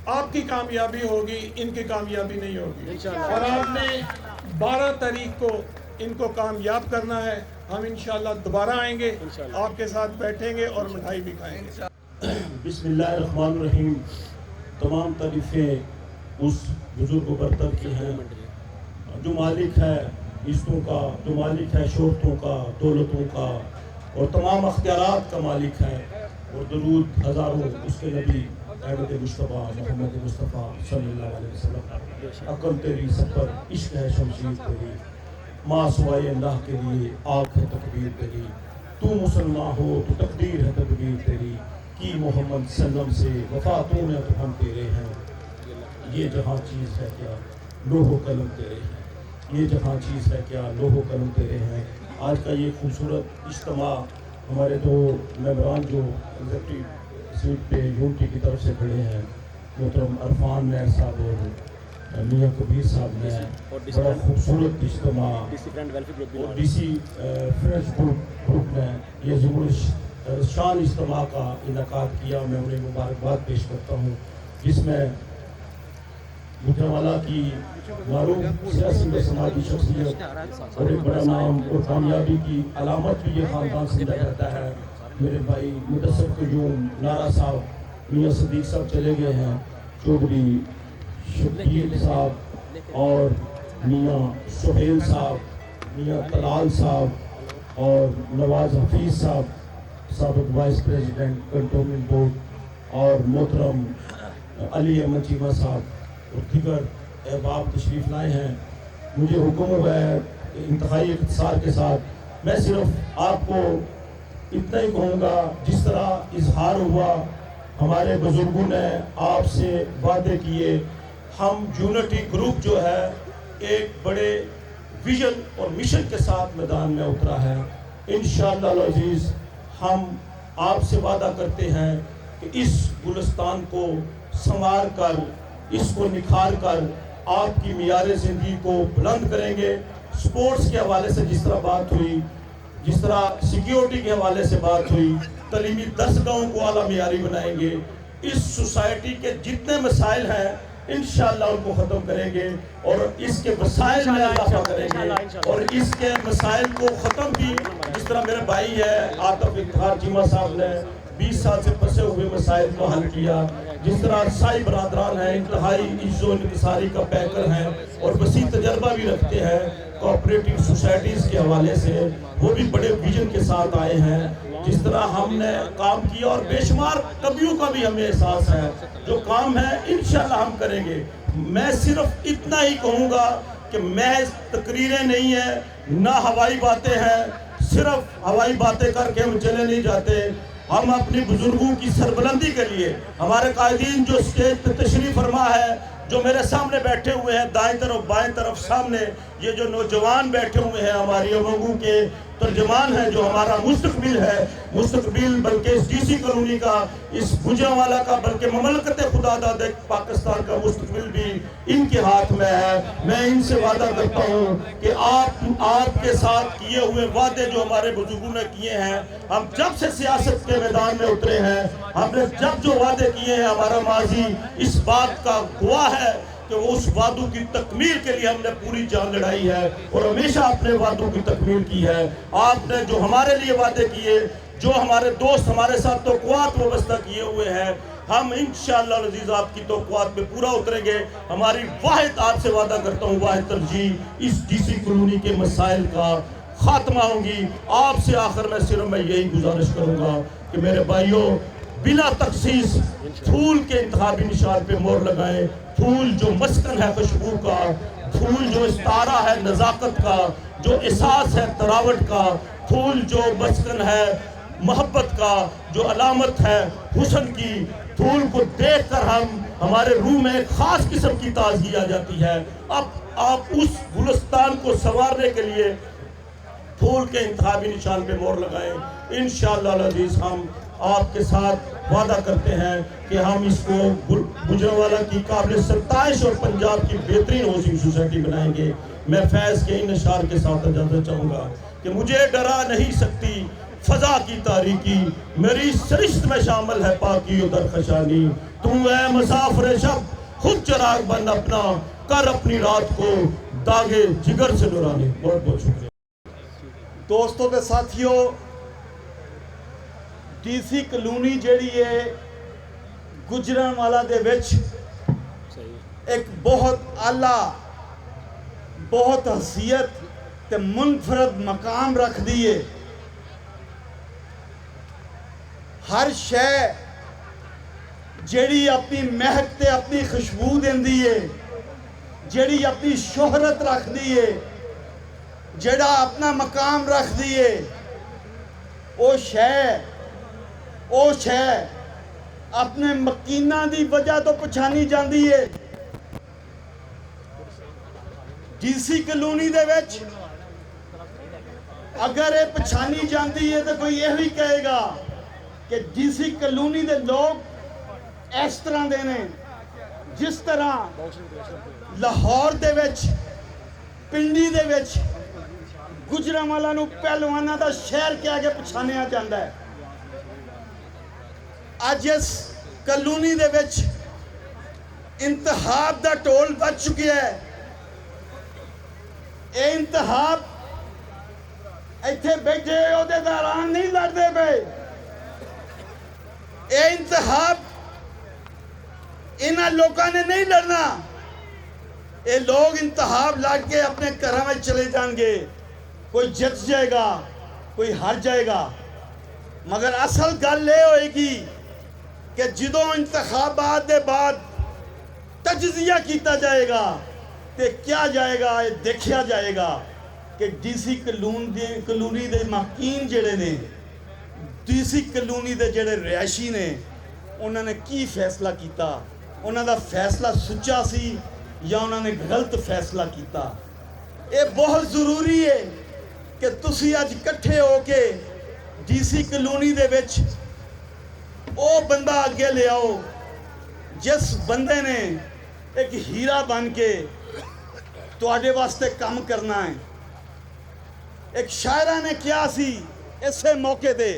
آپ کی کامیابی ہوگی، ان کی کامیابی نہیں ہوگی۔ اور آپ نے 12 تاریخ کو ان کو کامیاب کرنا ہے۔ ہم انشاءاللہ دوبارہ آئیں گے، آپ کے ساتھ بیٹھیں گے اور مٹھائی بھی کھائیں گے۔ بسم اللہ الرحمن الرحیم۔ تمام تعریفیں اس बुजुर्ग बरतर की हैं, जो मालिक है इज्जतों का, जो मालिक है शोहरतों का, दौलतों का और तमाम अख्तियारात का मालिक है, और दरूद हज़ारों उसके नबी अहमद मुस्तफ़ा मोहम्मद मुस्तफ़ा सल्लल्लाहु अलैहि वसल्लम। अक़ल तेरी सफ़र इश्क है शमशीर तेरी, माँ सुवाए अल्लाह के लिए आँख है तकबीर तेरी, तू मुसलमान हो तो तकदीर है तकबीर तेरी, की मोहम्मद सल्लम से वफ़ा तूने तो हम तेरे हैं, ये जहाँ चीज़ है क्या लोहो कलम तेरे हैं, ये जहाँ चीज़ है क्या लोहो कलम तेरे हैं। आज का ये खूबसूरत इज्तिमा हमारे दो मेंबरान जो एग्जेक्टिव सीट पे यूनिटी की तरफ से खड़े हैं, मोहतरम अरफान मैर साहब और मियाँ कबीर साहब ने बड़ा खूबसूरत इज्तिमा और DC फ्रेंड्स ग्रुप ने ये ज़रूर शान इज्तिमा का इनकाद किया। मैं उन्हें मुबारकबाद पेश करता हूँ, जिसमें गुजरांवाला की मारूफ सियासी व समाजी शख्सियत और एक बड़ा नाम और कामयाबी की अलामत भी ये ख़ानदान समझा जाता है। मेरे भाई मुदस्सिर क़य्यूम नारा साहब, मियाँ सदीक साहब चले गए हैं, चौधरी शकील साहब और मियाँ सुहेल साहब, मियाँ तलाल साहब और नवाज़ हफीज़ साहब, साबिक़ वाइस प्रेसिडेंट कंटोनमेंट बोर्ड, और मोहतरम अली अहमद चीमा साहब और दीगर अहबाब तशरीफ़ लाए हैं। मुझे हुक्म हुआ है इंतहाई इख्तिसार के साथ मैं सिर्फ आपको इतना ही कहूँगा, जिस तरह इजहार हुआ हमारे बुजुर्गों ने आपसे वादे किए, हम यूनिटी ग्रुप जो है एक बड़े विजन और मिशन के साथ मैदान में उतरा है। इंशाअल्लाह अज़ीज़ हम आपसे वादा करते हैं कि इस गुलिस्तान को संवार कर, इसको निखार कर आपकी मियारे ज़िंदगी को बुलंद करेंगे। स्पोर्ट्स के हवाले से जिस तरह बात हुई, जिस तरह सिक्योरिटी के हवाले से बात हुई, तलीमी दरसगाहों को आला मियारी बनाएंगे। इस सोसाइटी के जितने मसाइल हैं इंशाअल्लाह उनको ख़त्म करेंगे और इसके मसाइल में इजाफा करेंगे, और इसके मसाइल को ख़त्म भी, जिस तरह मेरे भाई है आतिफ इफ्तिखार चीमा साहब ने 20 साल से फंसे हुए मसाइल को हल किया, जिस तरह साई बरादरान हैं इंतहाई इज्जो इंतसारी का पैकर हैं और वसी तजर्बा भी रखते हैं कोऑपरेटिव सोसाइटीज़ के हवाले से, वो भी बड़े विजन के साथ आए हैं। जिस तरह हमने काम किया और बेशुमार कमियों का भी हमें एहसास है, जो काम है इंशाअल्लाह हम करेंगे। मैं सिर्फ इतना ही कहूँगा कि महज तकरीरें नहीं है, ना हवाई बातें हैं, सिर्फ हवाई बातें करके हम चले नहीं जाते। हम अपने बुजुर्गों की सरबलंदी के लिए, हमारे कायदीन जो स्टेज पे तशरीफ़ फरमा है, जो मेरे सामने बैठे हुए हैं दाएं तरफ बाएं तरफ सामने, ये जो नौजवान बैठे हुए हैं हमारी अवामों के तर्जमान है, जो हमारा मुस्तकबिल है, मुस्तकबिल बल्कि इस DC कॉलोनी का, इस गुजरांवाला का, बल्कि ममलकत खुदादाद पाकिस्तान का मुस्तकबिल भी इनके हाथ में है। मैं इनसे वादा करता हूँ कि आपके साथ किए हुए वादे जो हमारे बुजुर्गों ने किए हैं, हम जब से सियासत के मैदान में उतरे हैं, हमने जब जो वादे किए हैं, हमारा माजी इस बात का गवाह है कि वो उस वादों की तकमील के लिए हमने पूरी जान लड़ाई है और हमेशा अपने वादों की तकमील की है। आपने जो हमारे लिए वादे किए, जो हमारे दोस्त हमारे साथ तौक़ुआत व्यवस्था किए हुए हैं, हम इंशाअल्लाह अज़ीज़ आपकी तौक़ुआत में पूरा उतरेंगे। हमारी वाहिद आपसे वादा करता हूँ, वाहिद तरजीह इस DC कॉलोनी के मसाइल का खात्मा होंगी। आपसे आखिर में सिर्फ मैं यही गुजारिश करूँगा कि मेरे भाइयों, बिला तखसीस फूल के इंतखाबी निशान पे मोहर लगाएं। फूल जो मस्कन है खुशबू का, फूल जो इस्तारा है नज़ाकत का, जो एहसास है तरावट का, फूल जो मस्कन है मोहब्बत का, जो अलामत है हुस्न की, फूल को देख कर हमारे रूह में एक ख़ास किस्म की ताज़गी आ जाती है। अब आप उस गुलिस्तान को संवारने के लिए फूल के इंतखाबी निशान पे मोहर लगाएं। इंशाअल्लाह अज़ीज़ हम आपके साथ वादा करते हैं कि हम इसको गुजरांवाला की काबिल सत्ताइश और पंजाब की बेहतरीन हाउसिंग सोसाइटी बनाएंगे। मैं फैज़ के इन अशार के साथ इजाज़त चाहूँगा कि मुझे डरा नहीं सकती फ़ज़ा की तारीकी, मेरी सरिश्त में शामिल है पाकी और दरखशानी। तू है मुसाफिर शब खुद चराग बंद अपना, कर अपनी रात को दागे जिगर से नुरानी। बहुत बहुत शुक्रिया दोस्तों ते साथियों। DC कॉलोनी ਜਿਹੜੀ ਹੈ ਗੁਜਰਾਂਵਾਲਾ ਦੇ ਵਿੱਚ ایک بہت اعلیٰ بہت حیثیت تے منفرد مقام رکھ دیے. ہر شے جیڑی اپنی مہک تے اپنی خوشبو دیندی ہے، جیڑی اپنی شہرت رکھ دیے، جیڑا اپنا مقام رکھ دیے، او شے اپنے مکینہ دی وجہ تو پچھانی جاندی ہے. ڈی سی کلونی دے وچ اگر یہ پچھانی جاندی ہے تو کوئی یہ بھی کہے گا کہ ڈی سی کلونی دے لوگ اس طرح دے نے جس طرح لاہور دے وچ پنڈی دے وچ گجرانوالا نو پہلوانا دا شہر کے آگے پچھانیا جاندہ ہے. آج اس کلونی دے وچ انتخاب دا ٹول بچ چکی ہے. اے انتخاب ایتھے بیٹھے عہدیداران نہیں لڑتے پے. اے انتخاب انہاں لوگاں نے نہیں لڑنا. اے لوگ انتخاب لڑ کے اپنے گھراں میں چلے جان گے. کوئی جت جائے گا، کوئی ہار جائے گا، مگر اصل گل یہ ہوئے گی کہ جدوں انتخابات دے بعد تجزیہ کیتا جائے گا تے کیا جائے گا، یہ دیکھیا جائے گا کہ ڈی سی کلونی دے محقین جڑے نے، ڈی سی کلونی دے جڑے رہائشی نے، انہوں نے کی فیصلہ کیتا، انہوں دا فیصلہ سچا سی یا انہوں نے غلط فیصلہ کیتا. یہ بہت ضروری ہے کہ تسی آج کٹھے ہو کے ڈی سی کلونی دے وچ او بندہ آگے لے آؤ جس بندے نے ایک ہیرا بن کے تواڈے واسطے کام کرنا ہے. ایک شاعرہ نے کیا سی اسے موقع دے،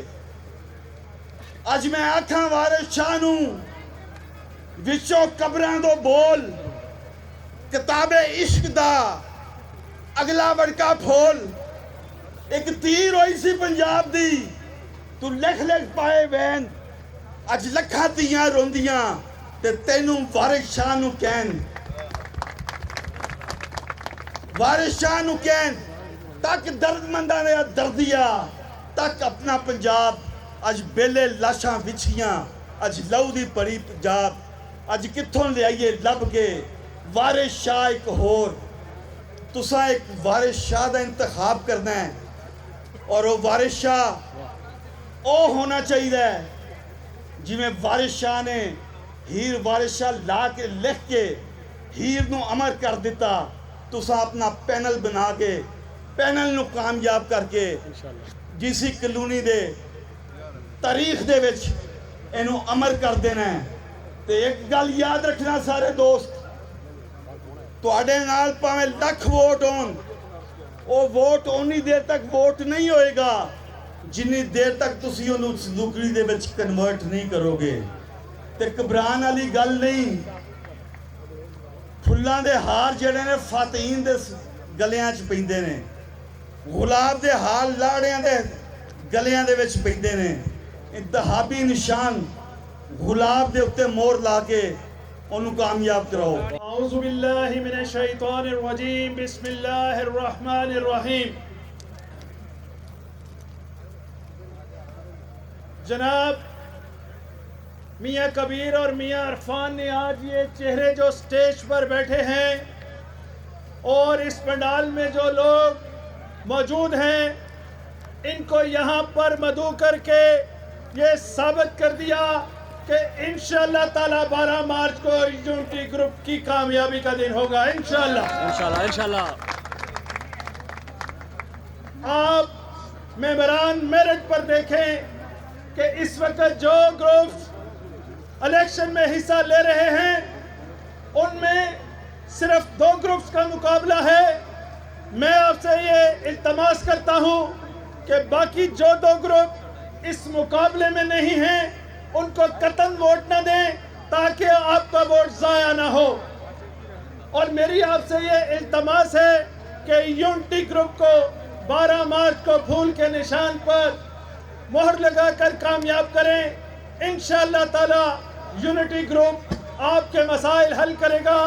اج میں آکھاں وارث شاہ نوں وچوں قبراں دو بول، کتاب عشق دا اگلا وڑکا پھول. ایک تیر ہوئی سی پنجاب دی تو لکھ لکھ پائے وین، اج لکھاں تیاں روندیاں تے تینوں وارث شاہ نوں کہن، وارث شاہ نوں کہن تک درد منداں نے دردیا تک اپنا پنجاب. اج بیلے لاشاں وچھیاں، اج لہو دی پڑی پنجاب، اج کتھوں لے آئیے لب کے وارث شاہ ایک ہور. تساں ایک وارث شاہ دا انتخاب کرنا ہے اور وہ وارث شاہ او ہونا چاہیے جی میں وارث شاہ نے ہیر وارث شاہ لا کے لکھ کے ہیر نو امر کر دیتا. تساں اپنا پینل بنا کے پینل نو کامیاب کر کے ڈی سی کلونی دے تاریخ دے وچ اینو امر کر دینا ہے. تے ایک گل یاد رکھنا سارے دوست، تواڈے نال پاویں لکھ ووٹ ہون، وہ ووٹ اونی دیر تک ووٹ نہیں ہوئے گا جنی دیر تک تسی انہوں سلوکری دے وچ کنورٹ نہیں کرو گے. تے گھبران والی گل نہیں. پھلاں دے ہار جڑے نے فاتحین دے گلیاں چ پیندے نے، غلاب دے ہار لاڑیاں دے گلیاں دے وچ پیندے نے. انتخابی نشان غلاب دے اتے مور لا کے انہوں کامیاب کراؤ. اعوذ باللہ من الشیطان الرجیم، بسم اللہ الرحمن الرحیم. جناب میاں کبیر اور میاں عرفان نے آج یہ چہرے جو سٹیج پر بیٹھے ہیں اور اس پنڈال میں جو لوگ موجود ہیں، ان کو یہاں پر مدعو کر کے یہ ثابت کر دیا کہ انشاءاللہ تعالی 12 مارچ کو یونٹی گروپ کی کامیابی کا دن ہوگا. انشاءاللہ آپ ممبران میرٹ پر دیکھیں کہ اس وقت جو گروپس الیکشن میں حصہ لے رہے ہیں ان میں صرف 2 گروپس کا مقابلہ ہے. میں آپ سے یہ التماس کرتا ہوں کہ باقی جو 2 گروپ اس مقابلے میں نہیں ہیں ان کو قطعاً ووٹ نہ دیں تاکہ آپ کا ووٹ ضائع نہ ہو. اور میری آپ سے یہ التماس ہے کہ یونٹی گروپ کو 12 مارچ کو پھول کے نشان پر مہر لگا کر کامیاب کریں. انشاءاللہ تعالی یونٹی گروپ آپ کے مسائل حل کرے گا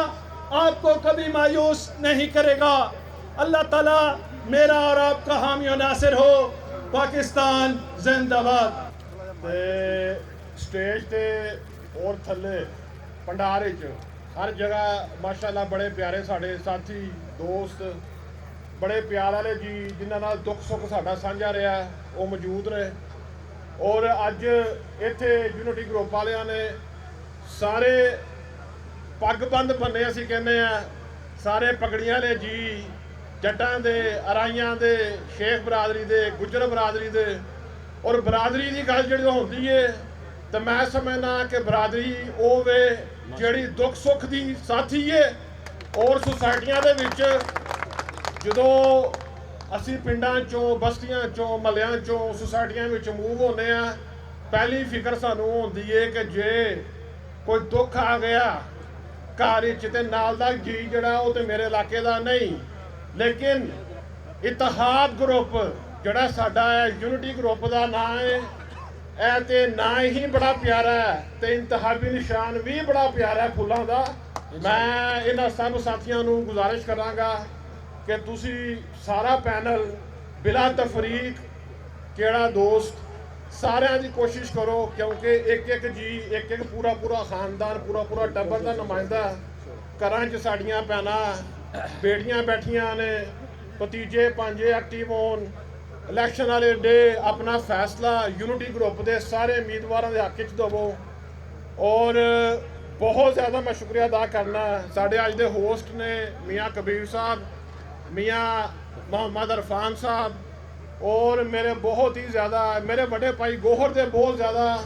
आपको कभी मायूस नहीं करेगा। अल्लाह ताला मेरा और आपका हामी और नासिर हो। पाकिस्तान जिंदाबाद। ਤੇ ਸਟੇਜ ਤੇ ਔਰ ਥੱਲੇ ਭੰਡਾਰੇ 'ਚ ਹਰ ਜਗ੍ਹਾ ਮਾਸ਼ਾਅੱਲਾ ਬੜੇ ਪਿਆਰੇ ਸਾਡੇ ਸਾਥੀ ਦੋਸਤ ਬੜੇ ਪਿਆਰ ਵਾਲੇ ਜੀ ਜਿਨ੍ਹਾਂ ਨਾਲ ਦੁੱਖ ਸੁੱਖ ਸਾਡਾ ਸਾਂਝਾ ਰਿਹਾ ਉਹ ਮੌਜੂਦ ਨੇ। ਔਰ ਅੱਜ ਇੱਥੇ ਯੂਨਿਟੀ ਗਰੁੱਪ ਵਾਲਿਆਂ ਨੇ ਸਾਰੇ ਪੱਗਬੰਦ ਬੰਨੇ ਅਸੀਂ ਕਹਿੰਦੇ ਆ ਸਾਰੇ ਪਗੜੀਆਂ ਵਾਲੇ ਜੀ ਜੱਟਾਂ ਦੇ ਅਰਾਈਆਂ ਦੇ ਸ਼ੇਖ ਬਰਾਦਰੀ ਦੇ ਗੁੱਜਰ ਬਰਾਦਰੀ ਦੇ ਔਰ ਬਰਾਦਰੀ ਦੀ ਗੱਲ ਜਿਹੜੀ ਹੁੰਦੀ ਏ ਤਾਂ ਮੈਂ ਸਮਝਦਾ ਕਿ ਬਰਾਦਰੀ ਉਹ ਵੇ ਜਿਹੜੀ ਦੁੱਖ ਸੁੱਖ ਦੀ ਸਾਥੀ ਏ। ਔਰ ਸੁਸਾਇਟੀਆਂ ਦੇ ਵਿੱਚ ਜਦੋਂ ਅਸੀਂ ਪਿੰਡਾਂ ਚੋਂ ਬਸਤੀਆਂ ਚੋਂ ਮਹੱਲਿਆਂ ਚੋਂ ਸੁਸਾਇਟੀਆਂ ਵਿੱਚ ਮੂਵ ਹੁੰਦੇ ਆ ਪਹਿਲੀ ਫਿਕਰ ਸਾਨੂੰ ਹੁੰਦੀ ਏ ਕਿ ਜੇ ਕੋਈ ਦੁੱਖ ਆ ਗਿਆ ਘਰ ਵਿੱਚ ਤੇ ਨਾਲ ਦਾ ਜੀ ਜਿਹੜਾ ਉਹ ਤੇ ਮੇਰੇ ਇਲਾਕੇ ਦਾ ਨਹੀਂ, ਲੇਕਿਨ ਇਤਿਹਾਦ ਗਰੁੱਪ ਜਿਹੜਾ ਸਾਡਾ ਹੈ ਯੂਨਿਟੀ ਗਰੁੱਪ ਦਾ ਨਾਂ ਹੈ ਇਹ ਤੇ ਨਾਂ ਹੀ ਬੜਾ ਪਿਆਰਾ ਹੈ ਤੇ ਇੰਤਖਾਬੀ ਨਿਸ਼ਾਨ ਵੀ ਬੜਾ ਪਿਆਰਾ ਹੈ ਫੁੱਲਾਂ ਦਾ। ਮੈਂ ਇਹਨਾਂ ਸਭ ਸਾਥੀਆਂ ਨੂੰ ਗੁਜ਼ਾਰਿਸ਼ ਕਰਾਂਗਾ ਕਿ ਤੁਸੀਂ ਸਾਰਾ ਪੈਨਲ ਬਿਲਾ ਤਫਰੀਕ ਕਿਹੜਾ ਦੋਸਤ ਸਾਰਿਆਂ ਦੀ ਕੋਸ਼ਿਸ਼ ਕਰੋ ਕਿਉਂਕਿ ਇੱਕ ਇੱਕ ਜੀ ਇੱਕ ਇੱਕ ਪੂਰਾ ਖਾਨਦਾਨ ਪੂਰਾ ਟੱਬਰ ਦਾ ਨੁਮਾਇੰਦਾ ਘਰਾਂ 'ਚ ਸਾਡੀਆਂ ਭੈਣਾਂ ਬੇਟੀਆਂ ਬੈਠੀਆਂ ਨੇ ਭਤੀਜੇ ਭਾਂਜੇ ਐਕਟਿਵ ਹੋਣ ਇਲੈਕਸ਼ਨ ਵਾਲੇ ਡੇ ਆਪਣਾ ਫੈਸਲਾ ਯੂਨਿਟੀ ਗਰੁੱਪ ਦੇ ਸਾਰੇ ਉਮੀਦਵਾਰਾਂ ਦੇ ਹੱਕ 'ਚ ਦੇਵੋ। ਔਰ ਬਹੁਤ ਜ਼ਿਆਦਾ ਮੈਂ ਸ਼ੁਕਰੀਆ ਅਦਾ ਕਰਨਾ ਸਾਡੇ ਅੱਜ ਦੇ ਹੋਸਟ ਨੇ ਮੀਆਂ ਕਬੀਰ ਸਾਹਿਬ ਮੀਆਂ ਮੁਹੰਮਦ ਇਰਫਾਨ ਸਾਹਿਬ ਔਰ ਮੇਰੇ ਬਹੁਤ ਹੀ ਜ਼ਿਆਦਾ ਮੇਰੇ ਵੱਡੇ ਭਾਈ ਗੋਹਰ ਦੇ ਬਹੁਤ ਜ਼ਿਆਦਾ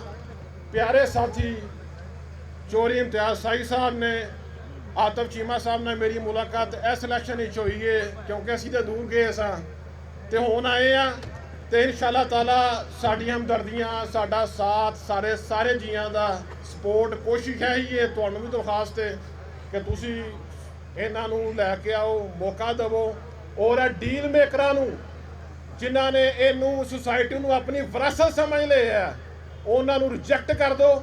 ਪਿਆਰੇ ਸਾਥੀ ਚੋਰੀ ਇਮਤਿਆਜ਼ ਸਾਈ ਸਾਹਿਬ ਨੇ ਆਤਫ ਚੀਮਾ ਸਾਹਿਬ ਨਾਲ ਮੇਰੀ ਮੁਲਾਕਾਤ ਇਸ ਇਲੈਕਸ਼ਨ ਵਿੱਚ ਹੋਈ ਹੈ ਕਿਉਂਕਿ ਅਸੀਂ ਤਾਂ ਦੂਰ ਗਏ ਸਾਂ ਤੇ ਹੁਣ ਆਏ ਆ ਤੇ ਇਨਸ਼ਾਅੱਲਾ ਤਾਲਾ ਸਾਡੀਆਂ ਹਮਦਰਦੀਆਂ ਸਾਡਾ ਸਾਥ ਸਾਰੇ ਜੀਆਂ ਦਾ ਸਪੋਰਟ ਕੋਸ਼ਿਸ਼ ਹੈ ਹੀ ਹੈ ਤੁਹਾਨੂੰ ਵੀ ਦਰਖਾਸਤ ਹੈ ਕਿ ਤੁਸੀਂ ਇਹਨਾਂ ਨੂੰ ਲੈ ਕੇ ਆਓ ਮੌਕਾ ਦੇਵੋ ਔਰ ਇਹ ਡੀਲ ਮੇਕਰਾਂ ਨੂੰ ਜਿਨ੍ਹਾਂ ਨੇ ਇਹਨੂੰ ਸੁਸਾਇਟੀ ਨੂੰ ਆਪਣੀ ਵਿਰਾਸਤ ਸਮਝ ਲਿਆ ਹੈ ਉਹਨਾਂ ਨੂੰ ਰਿਜੈਕਟ ਕਰ ਦਿਓ।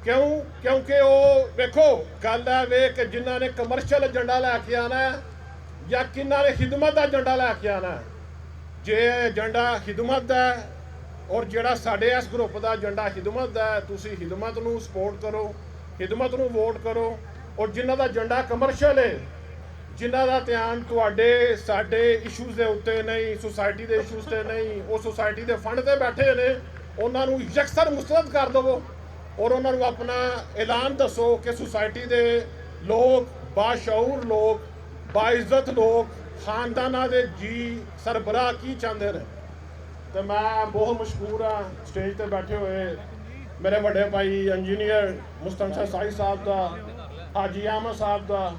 ਕਿਉਂਕਿ ਉਹ ਵੇਖੋ ਗੱਲ ਹੈ ਵੇ ਕਿ ਜਿਨ੍ਹਾਂ ਨੇ ਕਮਰਸ਼ੀਅਲ ਏਜੰਡਾ ਲੈ ਕੇ ਆਣਾ ਜਾਂ ਕਿਹਨਾਂ ਨੇ ਖਿਦਮਤ ਦਾ ਏਜੰਡਾ ਲੈ ਕੇ ਆਣਾ। ਜੇ ਏਜੰਡਾ ਖਿਦਮਤ ਦਾ ਔਰ ਜਿਹੜਾ ਸਾਡੇ ਇਸ ਗਰੁੱਪ ਦਾ ਏਜੰਡਾ ਖਿਦਮਤ ਦਾ ਤੁਸੀਂ ਖਿਦਮਤ ਨੂੰ ਸਪੋਰਟ ਕਰੋ ਖਿਦਮਤ ਨੂੰ ਵੋਟ ਕਰੋ। ਔਰ ਜਿਨ੍ਹਾਂ ਦਾ ਏਜੰਡਾ ਕਮਰਸ਼ੀਅਲ ਹੈ ਜਿਨ੍ਹਾਂ ਦਾ ਧਿਆਨ ਤੁਹਾਡੇ ਸਾਡੇ ਇਸ਼ੂਜ਼ ਦੇ ਉੱਤੇ ਨਹੀਂ ਸੁਸਾਇਟੀ ਦੇ ਇਸ਼ੂਜ਼ ਤੇ ਨਹੀਂ ਉਹ ਸੁਸਾਇਟੀ ਦੇ ਫੰਡ ਤੇ ਬੈਠੇ ਨੇ ਉਹਨਾਂ ਨੂੰ ਯਕਸਰ ਮੁਸਤਰਦ ਕਰ ਦੇਵੋ ਔਰ ਉਹਨਾਂ ਨੂੰ ਆਪਣਾ ਐਲਾਨ ਦੱਸੋ ਕਿ ਸੁਸਾਇਟੀ ਦੇ ਲੋਕ ਬਾਸ਼ਊਰ ਲੋਕ ਬਾਇਜ਼ਤ ਲੋਕ ਖਾਨਦਾਨਾਂ ਦੇ ਜੀ ਸਰਬਰਾਹ ਕੀ ਚਾਹੁੰਦੇ ਨੇ। ਤੇ ਮੈਂ ਬਹੁਤ ਮਸ਼ਕੂਰ ਹਾਂ ਸਟੇਜ ਤੇ ਬੈਠੇ ਹੋਏ ਮੇਰੇ ਵੱਡੇ ਭਾਈ ਇੰਜੀਨੀਅਰ ਮੁਸਤਫਾ ਸਾਈ ਸਾਹਿਬ ਦਾ ਹਾਜੀ ਅਹਿਮਦ ਸਾਹਿਬ ਦਾ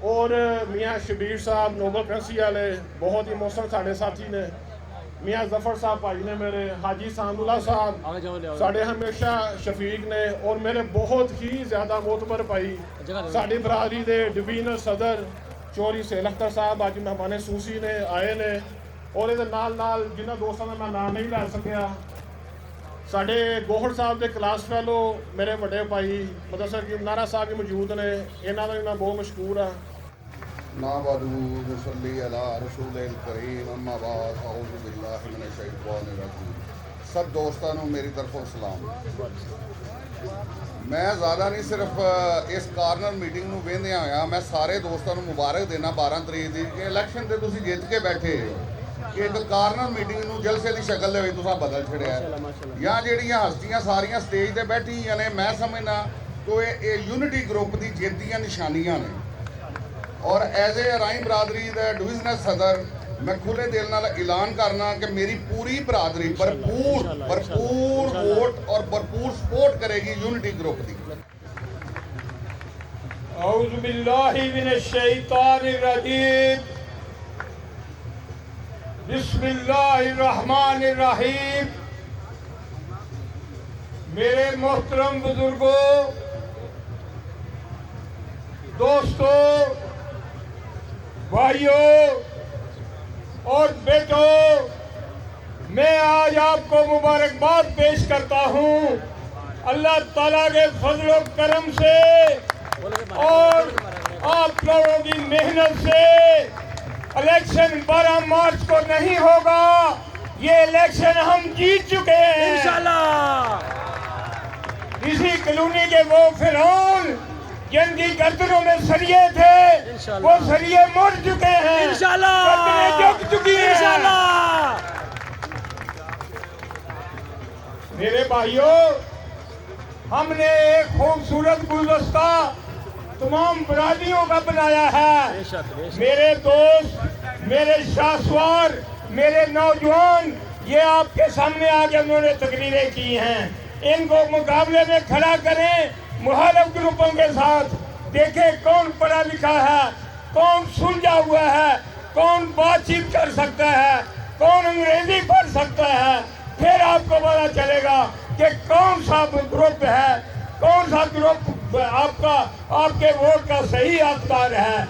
ਔਰ ਮੀਆਂ ਸ਼ਬੀਰ ਸਾਹਿਬ ਨੋਬਲ ਕਰੰਸੀ ਵਾਲੇ ਬਹੁਤ ਹੀ ਮੋਹਤਰਮ ਸਾਡੇ ਸਾਥੀ ਨੇ ਮੀਆਂ ਜ਼ਫਰ ਸਾਹਿਬ ਭਾਈ ਨੇ ਮੇਰੇ ਹਾਜੀ ਸਾਮੁੱਲਾ ਸਾਹਿਬ ਸਾਡੇ ਹਮੇਸ਼ਾ ਸ਼ਫੀਕ ਨੇ ਔਰ ਮੇਰੇ ਬਹੁਤ ਹੀ ਜ਼ਿਆਦਾ ਮੋਤਬਰ ਭਾਈ ਸਾਡੀ ਬਰਾਦਰੀ ਦੇ ਡਿਵੀਜ਼ਨਲ ਸਦਰ ਚੋਰੀ ਸੇਲ ਅਖਤਰ ਸਾਹਿਬ ਅੱਜ ਮਹਿਮਾਨੇ ਸੂਸੀ ਨੇ ਆਏ ਨੇ ਔਰ ਇਹਦੇ ਨਾਲ ਜਿਨ੍ਹਾਂ ਦੋਸਤਾਂ ਦਾ ਮੈਂ ਨਾਮ ਨਹੀਂ ਲੈ ਸਕਿਆ ਸਾਡੇ ਗੋਹੜ ਸਾਹਿਬ ਦੇ ਕਲਾਸ ਫੈਲੋ ਮੇਰੇ ਵੱਡੇ ਭਾਈ ਮਦਰਸਾ ਕੀ ਨਾਰਾ ਸਾਹਿਬ ਵੀ ਮੌਜੂਦ ਨੇ ਇਹਨਾਂ ਦਾ ਵੀ ਮੈਂ ਬਹੁਤ ਮਸ਼ਕੂਰ ਹਾਂ। नाबादू मुसल्ली अला रसूल करीम अम्मा बाद औज़ु बिल्लाहि मिनश शैतानिर रजीम। सब दोस्तों को मेरी तरफों सलाम। मैं ज़्यादा नहीं सिर्फ इस कार्नर मीटिंग में वेंदे आया मैं सारे दोस्तों को मुबारक देना 12 तरीक की कि इलैक्शन से तुसीं जित के बैठे कि एक कार्नर मीटिंग में जलसे की शक्ल दे तुसां बदल छड़िया या जिहड़ियां हस्तियां सारियां स्टेज ते बैठियां ने मैं समझना तो ये यूनिटी ग्रुप की जित दी निशानियां ने और एज ए राई बरादरी का डिविजनल सदर मैं खुले दिल नाल ऐलान करना कि मेरी पूरी बरादरी भरपूर वोट और भरपूर सपोर्ट करेगी यूनिटी ग्रुप की। औज़ु बिल्लाहि मिनश शैतानिर रजीम बिस्मिल्लाहिर रहमानिर रहीम। मेरे मोहतरम बुजुर्गों दोस्तों भाइयों और बेटों मैं आज आपको मुबारकबाद पेश करता हूँ अल्लाह ताला के फजल व करम से और आप लोगों की मेहनत से इलेक्शन 12 मार्च को नहीं होगा, ये इलेक्शन हम जीत चुके हैं इंशाल्लाह। इसी कॉलोनी के वो फिरौन जिनकी गर्दनों में सरिये थे, वो सरिये मुड़ चुके हैं इंशाल्लाह, गर्दनें झुक चुकी हैं इंशाल्लाह। मेरे भाइयों, हमने एक खूबसूरत गुलदस्ता तमाम बरादरियों का बनाया है। मेरे दोस्त, मेरे शासवार, मेरे नौजवान, ये आपके सामने आके उन्होंने तकरीरें की हैं। इनको मुकाबले में खड़ा करें मुखालिफ ग्रुपों के साथ, देखें कौन पढ़ा लिखा है, कौन सुलझा हुआ है, कौन बातचीत कर सकता है, कौन अंग्रेजी पढ़ सकता है। फिर आपको पता चलेगा कि कौन सा ग्रुप है, कौन सा ग्रुप आपके वोट का सही हकदार है।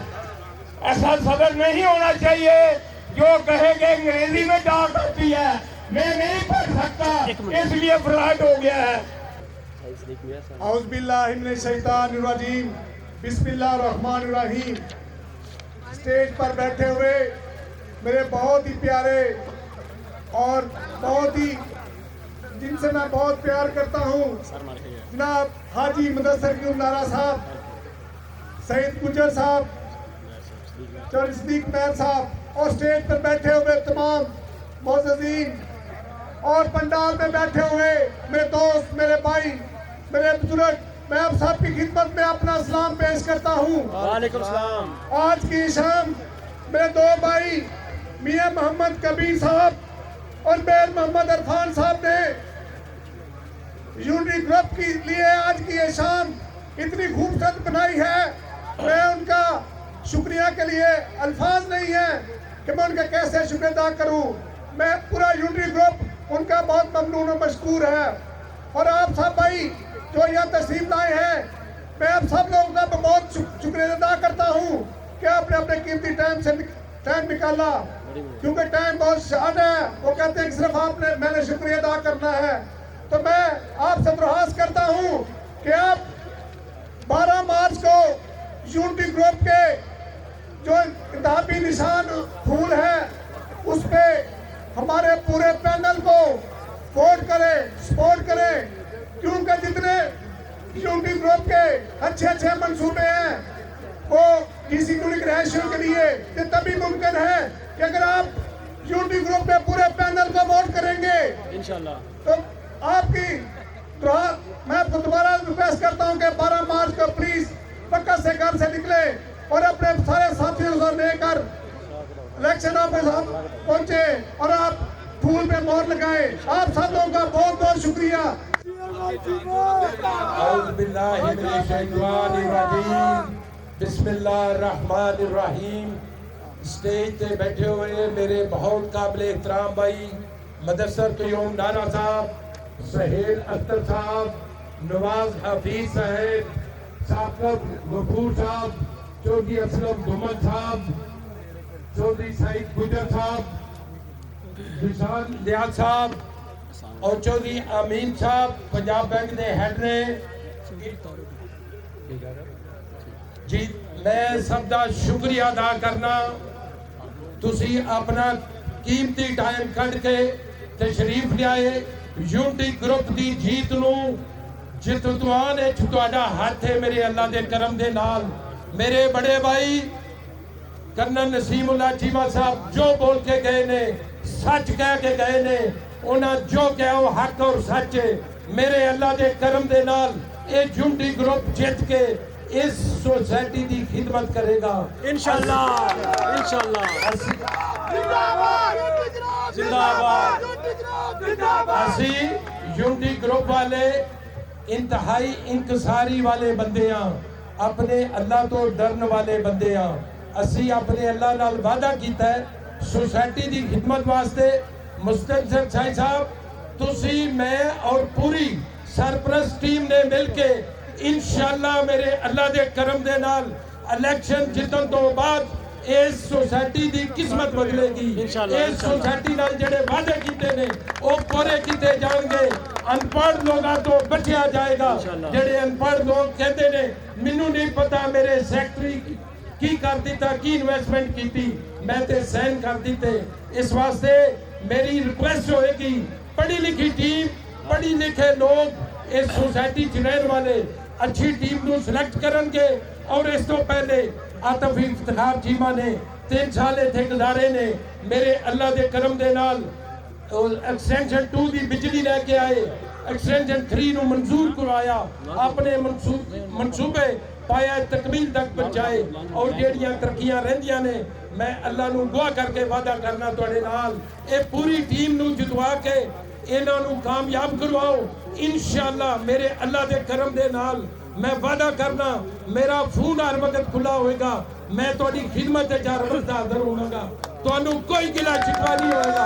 ऐसा सदर नहीं होना चाहिए जो कहे कि अंग्रेजी में डाक आती है, मैं नहीं पढ़ सकता, इसलिए फ्रॉड हो गया है। औज़ुबिल्लाहिमिनश्शैतानिर्रजीम, बिस्मिल्लाहिर्रहमानिर्रहीम। स्टेज पर बैठे हुए मेरे बहुत ही प्यारे और बहुत ही जिनसे मैं बहुत प्यार करता हूँ जनाब हाजी मुदस्सिर गुलनारा साहब, सईद गुजर साहब, चौधरी सिद्दीक महर साहब, और स्टेज पर बैठे हुए तमाम मोअज़्ज़ीन और पंडाल में बैठे हुए मेरे दोस्त, मेरे भाई, मेरे बुजुर्ग, मैं आप सब की खिदमत में अपना सलाम पेश करता हूँ। वालेकुम सलाम। आज की शाम मेरे दो भाई मियां मोहम्मद कबीर साहब और मेयर मोहम्मद इरफान साहब ने यूनिटी ग्रुप के लिए आज की ये शाम इतनी खूबसूरत बनाई है। मैं उनका शुक्रिया के लिए अल्फाज नहीं है कि मैं उनका कैसे शुक्रिया अदा करूं। मैं पूरा यूनिटी ग्रुप उनका बहुत ममनून और मशकूर है। और आप सब भाई जो यहाँ तशरीफ लाए हैं, मैं आप सब लोगों का बहुत शुक्रिया अदा करता हूँ कि आपने अपने कीमती टाइम निकाला, क्योंकि टाइम बहुत शार्ट है। वो कहते हैं कि सिर्फ मैंने शुक्रिया अदा करना है। तो मैं आपसे दरख्वास्त करता हूँ कि आप 12 मार्च को यूनिटी ग्रुप के जो किताबी निशान फूल है उस पे हमारे पूरे पैनल को वोट करें, सपोर्ट करें, क्योंकि जितने यूनिटी ग्रुप के अच्छे मंसूबे हैं वो किसी यूनिक रैशियों के लिए ये तभी मुमकिन है कि अगर आप यूनिटी ग्रुप के पूरे पैनल को वोट करेंगे इंशाल्लाह। तो आपकी मैं आपको दोबारा रिक्वेस्ट करता हूं कि 12 मार्च को प्लीज पक्का से घर से निकले और अपने सारे साथियों को लेकर इलेक्शन ऑफिस पहुंचे और आप फूल पे मोहर लगाए। आप सब लोगों का बहुत बहुत शुक्रिया। बिस्मिल्लाहिर्रहमानिर्रहीम। स्टेज पे बैठे हुए मेरे बहुत काबिल एहतराम भाई मुदस्सिर क़याम नाना साहब, सहेल अख्तर साहब, नवाज हफीज साहब, साकिब गफूर साहब, चौधरी असलम घुमन साहब, चौधरी सईद गुजर साहब, निशान लियाज साहब और चौधरी अमीन साहब पंजाब बैंक के हेड ने जी। मैं सब का शुक्रिया अदा करना, तुसी अपना कीमती टाइम कढ़ के तशरीफ लियाए। यूनिटी ग्रुप की जीत नू जितवान तुहाडा हाथ है मेरे अल्लाह के करम दे नाल। मेरे बड़े भाई कर्नल नसीमुल्लाह चीमा साहब जो बोल के गए ने, सच कह के गए ने, उन्हें जो कहा वो हक और सच है। मेरे अल्लाह के करम दे नाल ये यूनिटी ग्रुप जित के इस सोसाइटी की खिदमत करेगा इंशाल्लाह इंशाल्लाह। जिंदाबाद असी यूनिटी ग्रुप वाले इंतहाई इंकसारी वाले बंदे हाँ, अपने अल्लाह तो डरन वाले बंदे हाँ। असी अपने अल्लाह नाल वादा कीता है सोसाइटी की खिदमत वास्ते। मुस्तफा साहब तुसी मैं और पूरी सरपरस्त टीम ने मिलके इंशाल्लाह मेरे अल्लाह दे करम दे नाल इलेक्शन जितन तो बाद इस सोसाइटी की किस्मत बदलेगी। इस सोसाइटी नाल जेडे वादे कीते ने वो पूरे कीते जाएंगे। अनपढ़ लोगों तो बचया जाएगा। जेडे अनपढ़ लोग कहते ने मैनू नहीं पता मेरे सैकटरी की कर दिता, की इन्वेस्टमेंट की थी, मैं ते सहन कर दिते। इस वास्ते मेरी रिक्वेस्ट होएगी, पढ़ी लिखी टीम, पढ़ी लिखे लोग इस सोसाइटी च रहने वाले अच्छी टीम ਨੂੰ ਸਿਲੈਕਟ ਕਰਨਗੇ। और इस तो पहले आतिफ इफ्तिखार चीमा ने 3 साल इत्थे गुजारे ने, मेरे अल्लाह दे करम दे नाल एक्सटेंशन 2 ਦੀ बिजली लेके आए, एक्सटेंशन 3 ਨੂੰ मंजूर करवाया, अपने मनसूबे पाया तकमील तक पहुंचाए। और ਜਿਹੜੀਆਂ ਤਰੱਕੀਆਂ ਰਹਿੰਦੀਆਂ ਨੇ, मैं अल्लाह ਨੂੰ दुआ करके वादा करना ਤੁਹਾਡੇ ਨਾਲ, ਇਹ पूरी टीम ਨੂੰ जितवा के ਇਹਨਾਂ ਨੂੰ कामयाब करवाओ इंशाअल्लाह। मेरे अल्लाह दे करम दे नाल मैं वादा करना, मेरा फोन हर वक्त खुला होएगा, मैं थोड़ी खिदमत च हर वक्त हाज़र होवांगा, तुहानू कोई गिला शिकवा नहीं होएगा।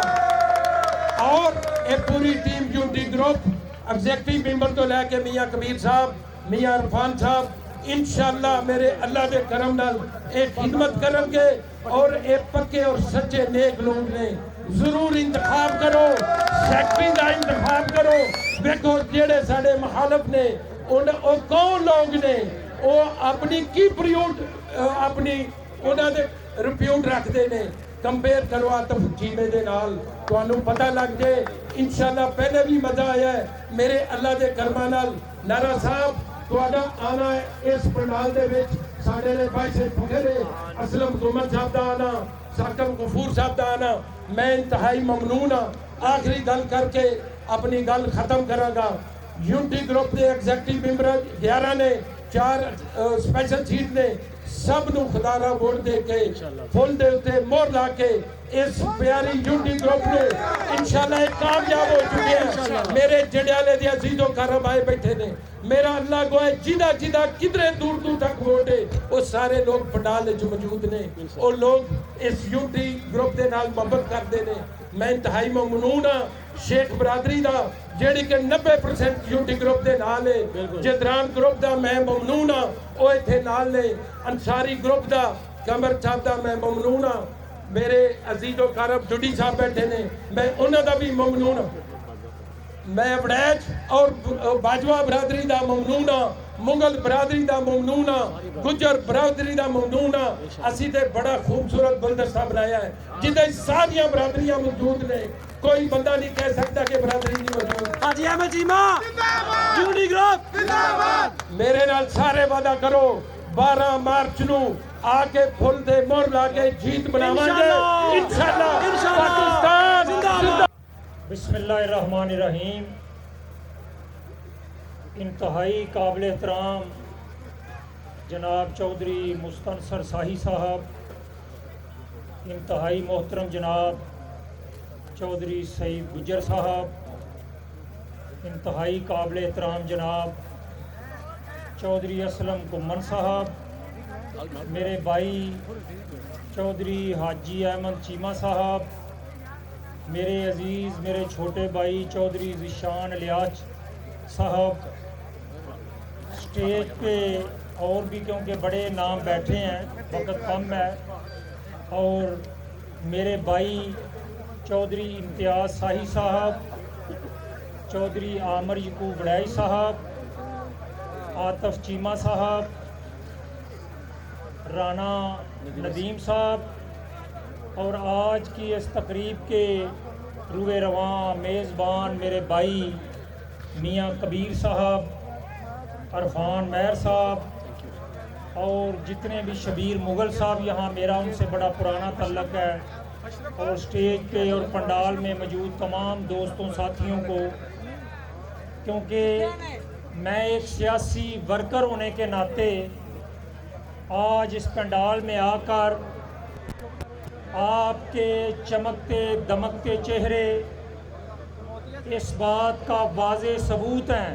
और ये पूरी team unity group executive member तो लैके मियाँ कबीर साहब, मियाँ इरफान साहब, इंशाअल्लाह मेरे अल्लाह दे करम नाल ये खिदमत करेंगे। और ये पक्के और सच्चे नेक लोग ने, जरूर इंतखाब करो, सेक्रेटरी का इंतखाब करो। देखो जेड़े साडे मुखालफ ने ਉਹ ਕੌਣ ਲੋਕ ਨੇ, ਉਹ ਆਪਣੀ ਕੀ ਪ੍ਰਿਊਟ ਆਪਣੀ ਉਹਨਾਂ ਦੇ ਰਿਪਿਊਟ ਰੱਖਦੇ ਨੇ। ਕੰਪੇਅਰ ਕਰੋ ਆਤਿਫ ਚੀਮੇ ਦੇ ਨਾਲ, ਤੁਹਾਨੂੰ ਪਤਾ ਲੱਗ ਜੇ ਇਨਸ਼ਾਅੱਲਾ। ਪਹਿਲੇ ਵੀ ਮਜ਼ਾ ਆਇਆ ਮੇਰੇ ਅੱਲਾ ਦੇ ਕਰਮਾਂ ਨਾਲ। ਨਾਰਾ ਸਾਹਿਬ ਤੁਹਾਡਾ ਆਣਾ ਇਸ ਪੰਡਾਲ ਦੇ ਵਿੱਚ ਸਾਡੇ ਲਈ ਬਾਇਸੇ ਫਖਰ ਹੈ। ਅਸਲਮ ਗੁਮਰ ਸਾਹਿਬ ਦਾ ਆਣਾ, ਸਾਕਮ ਗਫੂਰ ਸਾਹਿਬ ਦਾ ਆਣਾ, ਮੈਂ ਇੰਤਹਾਈ ਮਮਨੂਨ ਹਾਂ। ਆਖਰੀ ਗੱਲ ਕਰਕੇ ਆਪਣੀ ਗੱਲ ਖਤਮ ਕਰਾਂਗਾ। यूनिटी ग्रुप के एग्जीक्यूटिव मेंबर 11 ने, 4 स्पेशल सीट ने, सब नू खुदारा वोट दे के फुल दे उत्ते मोहर ला के इस प्यारी यूनिटी ग्रुप ने इंशाअल्लाह कामयाब हो चुके हैं। मेरे जड़ियाले दे अजीजों करम आए बैठे ने, मेरा अल्लाह को है जिदा जिदा किधरे दूर दूर तक वोट है वो सारे लोग पंडाल विच मौजूद ने, और लोग इस यूनिटी ग्रुप के नाल मोहब्बत करते ने। मैं इंतहाई ममनून हाँ शेख बरादरी दा, जेड़ी कि 90% यूनिटी ग्रुप दे नाल है। जदरान ग्रुप दा मैं ममनून हाँ, वो इत्थे नाल ने। अंसारी ग्रुप दा कमर साहब दा मैं ममनून हाँ। मेरे अजीजो कारब डुडी साहब बैठे ने, मैं उन्हां दा भी ममनून हाँ। मैं वड़ैच और बाजवा बरादरी दा ममनून हाँ, मुगल बरादरी दा ममनून हाँ, गुजर बरादरी दा ममनून हाँ। असी ते बड़ा खूबसूरत गुलदस्ता बनाया है जिंदे सारियां बरादरियां मौजूद ने, कोई बंदा नहीं कह सकता कि बरादरी नहीं मौजूद। हाजी अहमद चीमा यूनिटी ग्रुप जिंदाबाद। मेरे नाल सारे वादा करो 12 मार्च नू आके फुल दे मोहर ला के जीत बनावांगे इंशाअल्लाह। पाकिस्तान जिंदाबाद। बिस्मिल्लाहिर्रहमानिर्रहीम। इंतहाई काबिल एहतराम जनाब चौधरी मुस्तनसर शाही साहब, इंतहाई मोहतरम जनाब चौधरी सईद गुजर साहब, इंतहाई काबिल एहतराम जनाब चौधरी असलम कुम्मन साहब, मेरे भाई चौधरी हाजी अहमद चीमा साहब, मेरे अजीज़ मेरे छोटे भाई चौधरी ज़िशान लियाज साहब, स्टेज पे और भी क्योंकि बड़े नाम बैठे हैं, वक्त कम है, और मेरे भाई चौधरी इम्तियाज़ शाही साहब, चौधरी आमर यकूब बड़ाई साहब, आतिफ चीमा साहब, राना नदीम साहब, और आज की इस तकरीब के रूए रवां मेज़बान मेरे भाई मियाँ कबीर साहब, इरफान महर साहब, और जितने भी शबीर मुग़ल साहब यहाँ मेरा उनसे बड़ा पुराना तल्लक़ है, और स्टेज पे और पंडाल में मौजूद तमाम दोस्तों साथियों को, क्योंकि मैं एक सियासी वर्कर होने के नाते आज इस पंडाल में आकर आपके चमकते दमकते चेहरे इस बात का वाज़े सबूत हैं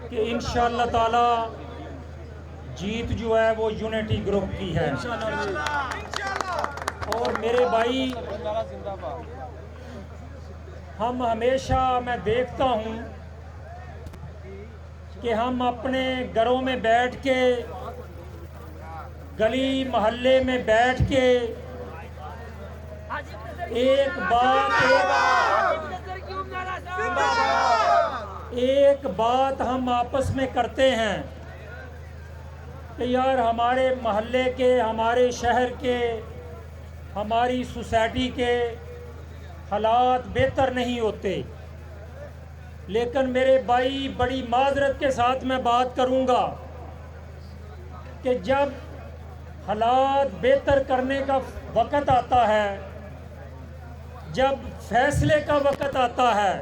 कि इंशाअल्लाह ताला जीत जो है वो यूनिटी ग्रुप की है। और मेरे भाई, हम हमेशा, मैं देखता हूँ कि हम अपने घरों में बैठ के, गली मोहल्ले में बैठ के एक बात हम आपस में करते हैं کہ یار ہمارے محلے کے، ہمارے شہر کے، ہماری سوسائٹی کے حالات بہتر نہیں ہوتے، لیکن میرے بھائی بڑی معذرت کے ساتھ میں بات کروں گا کہ جب حالات بہتر کرنے کا وقت آتا ہے، جب فیصلے کا وقت آتا ہے